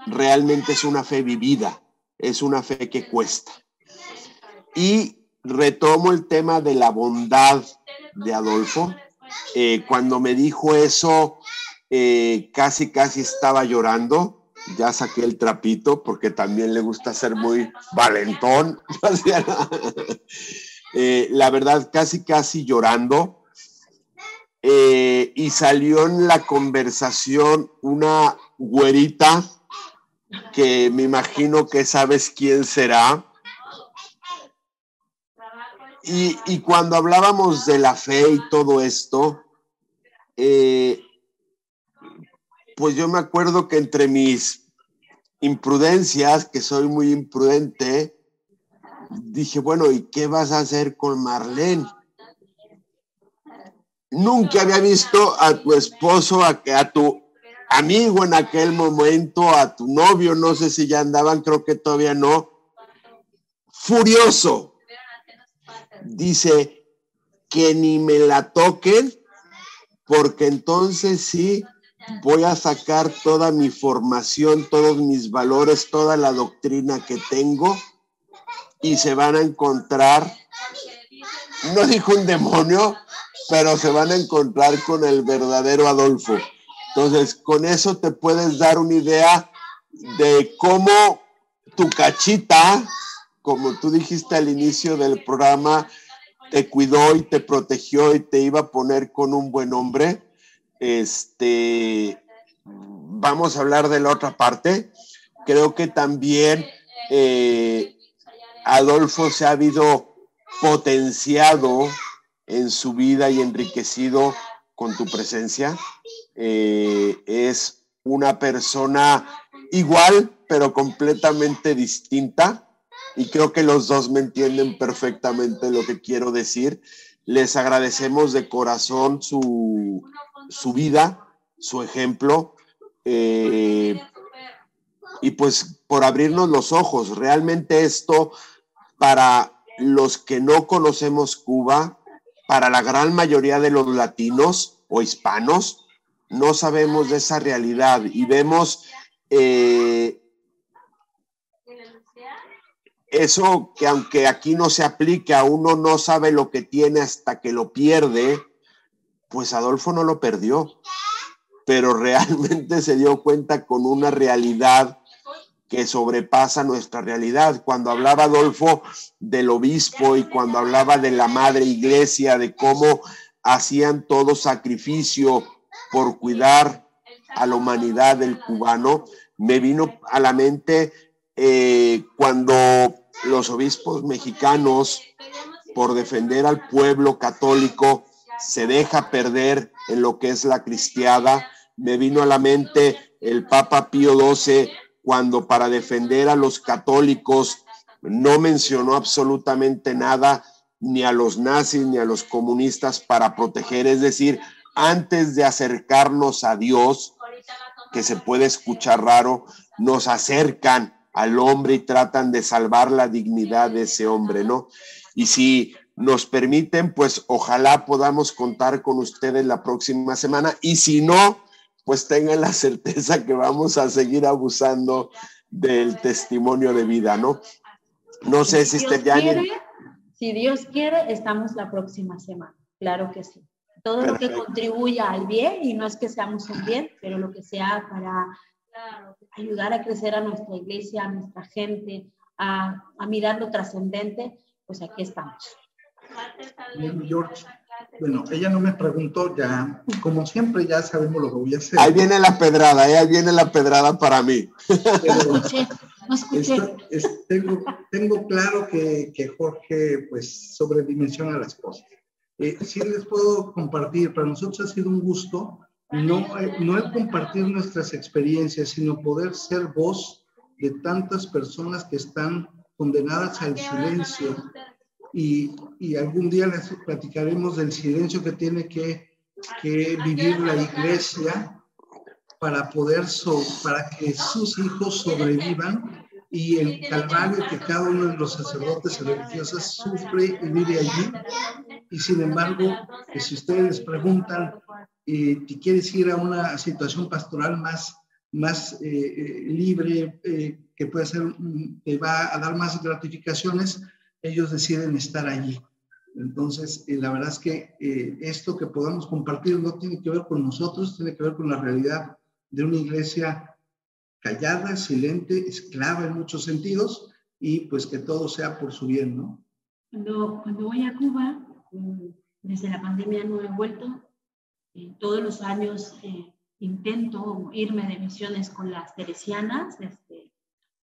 realmente es una fe vivida, es una fe que cuesta. Y retomo el tema de la bondad de Adolfo. Cuando me dijo eso, casi estaba llorando. Ya saqué el trapito porque también le gusta ser muy valentón. La verdad, casi llorando. Y salió en la conversación una güerita que me imagino que sabes quién será. Y cuando hablábamos de la fe y todo esto, pues yo me acuerdo que entre mis imprudencias, que soy muy imprudente, dije, bueno, ¿y qué vas a hacer con Marlene? Nunca había visto a tu esposo, a tu amigo en aquel momento, a tu novio, no sé si ya andaban, creo que todavía no, furioso. Dice, que ni me la toquen, porque entonces sí voy a sacar toda mi formación, todos mis valores, toda la doctrina que tengo, y se van a encontrar, no dijo un demonio, pero se van a encontrar con el verdadero Adolfo. Entonces, con eso te puedes dar una idea de cómo tu cachita, como tú dijiste al inicio del programa, te cuidó y te protegió y te iba a poner con un buen hombre. Vamos a hablar de la otra parte. Creo que también Adolfo se ha habido potenciado en su vida y enriquecido con tu presencia. Es una persona igual, pero completamente distinta. Y creo que los dos me entienden perfectamente lo que quiero decir. Les agradecemos de corazón su vida, su ejemplo, y pues por abrirnos los ojos. Realmente esto, para los que no conocemos Cuba, para la gran mayoría de los latinos o hispanos, no sabemos de esa realidad y vemos eso que aunque aquí no se aplique, a uno no sabe lo que tiene hasta que lo pierde. Pues Adolfo no lo perdió, pero realmente se dio cuenta con una realidad que sobrepasa nuestra realidad. Cuando hablaba Adolfo del obispo y cuando hablaba de la madre iglesia, de cómo hacían todo sacrificio por cuidar a la humanidad del cubano, me vino a la mente cuando los obispos mexicanos, por defender al pueblo católico, se deja perder en lo que es la cristiada. Me vino a la mente el Papa Pío XII, cuando para defender a los católicos no mencionó absolutamente nada, ni a los nazis ni a los comunistas, para proteger. Es decir, antes de acercarnos a Dios, que se puede escuchar raro, nos acercan al hombre y tratan de salvar la dignidad de ese hombre, ¿no? Y si nos permiten, pues ojalá podamos contar con ustedes la próxima semana, y si no, pues tengan la certeza que vamos a seguir abusando del testimonio de vida, ¿no? No sé, Sister Janet. Si Dios quiere, estamos la próxima semana, claro que sí. Todo Perfecto. Lo que contribuya al bien, y no es que seamos un bien, pero lo que sea para ayudar a crecer a nuestra iglesia, a nuestra gente, a mirar lo trascendente, pues aquí estamos. George, bueno, ella no me preguntó, ya, como siempre, ya sabemos lo que voy a hacer. Ahí viene la pedrada, ahí viene la pedrada para mí. Pero, no escuché. Tengo claro que Jorge, pues, sobredimensiona las cosas. Sí les puedo compartir, para nosotros ha sido un gusto, no el compartir nuestras experiencias, sino poder ser voz de tantas personas que están condenadas al silencio. Y algún día les platicaremos del silencio que tiene que vivir la iglesia para que sus hijos sobrevivan, y el calvario que cada uno de los sacerdotes y religiosas sufre y vive allí. Y sin embargo, si ustedes les preguntan si quieres ir a una situación pastoral más libre, que puede ser, que va a dar más gratificaciones, ellos deciden estar allí. Entonces, la verdad es que esto que podamos compartir no tiene que ver con nosotros, tiene que ver con la realidad de una iglesia callada, silente, esclava en muchos sentidos, y pues que todo sea por su bien, ¿no? Cuando voy a Cuba, desde la pandemia no he vuelto. Todos los años intento irme de misiones con las teresianas,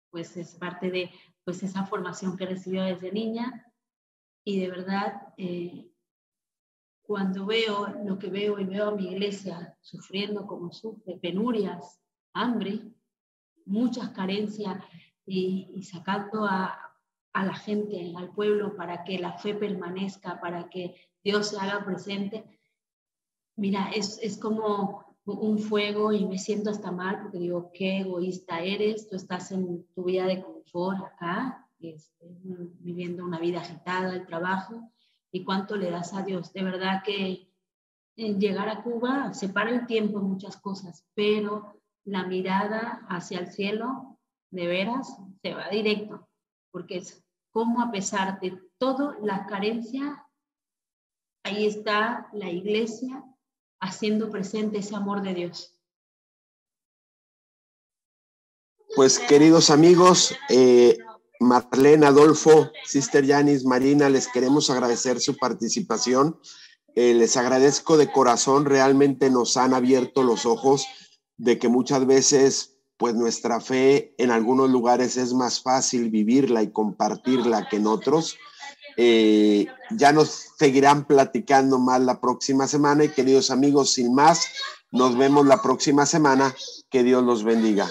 pues es parte de pues esa formación que recibió desde niña, y de verdad cuando veo lo que veo y veo a mi iglesia sufriendo como sufre, penurias, hambre, muchas carencias, y sacando a la gente, al pueblo, para que la fe permanezca, para que Dios se haga presente, mira, es como un fuego, y me siento hasta mal porque digo, qué egoísta eres, tú estás en tu vida de confort acá, viviendo una vida agitada, el trabajo, y cuánto le das a Dios. De verdad que llegar a Cuba separa el tiempo en muchas cosas, pero la mirada hacia el cielo, de veras, se va directo, porque es como a pesar de toda la carencia, ahí está la iglesia haciendo presente ese amor de Dios. Pues queridos amigos, Marlene, Adolfo, Sister Yanis, Marina, les queremos agradecer su participación. Les agradezco de corazón, realmente nos han abierto los ojos de que muchas veces pues nuestra fe en algunos lugares es más fácil vivirla y compartirla que en otros. Ya nos seguirán platicando más la próxima semana y queridos amigos, sin más, nos vemos la próxima semana. Que Dios los bendiga.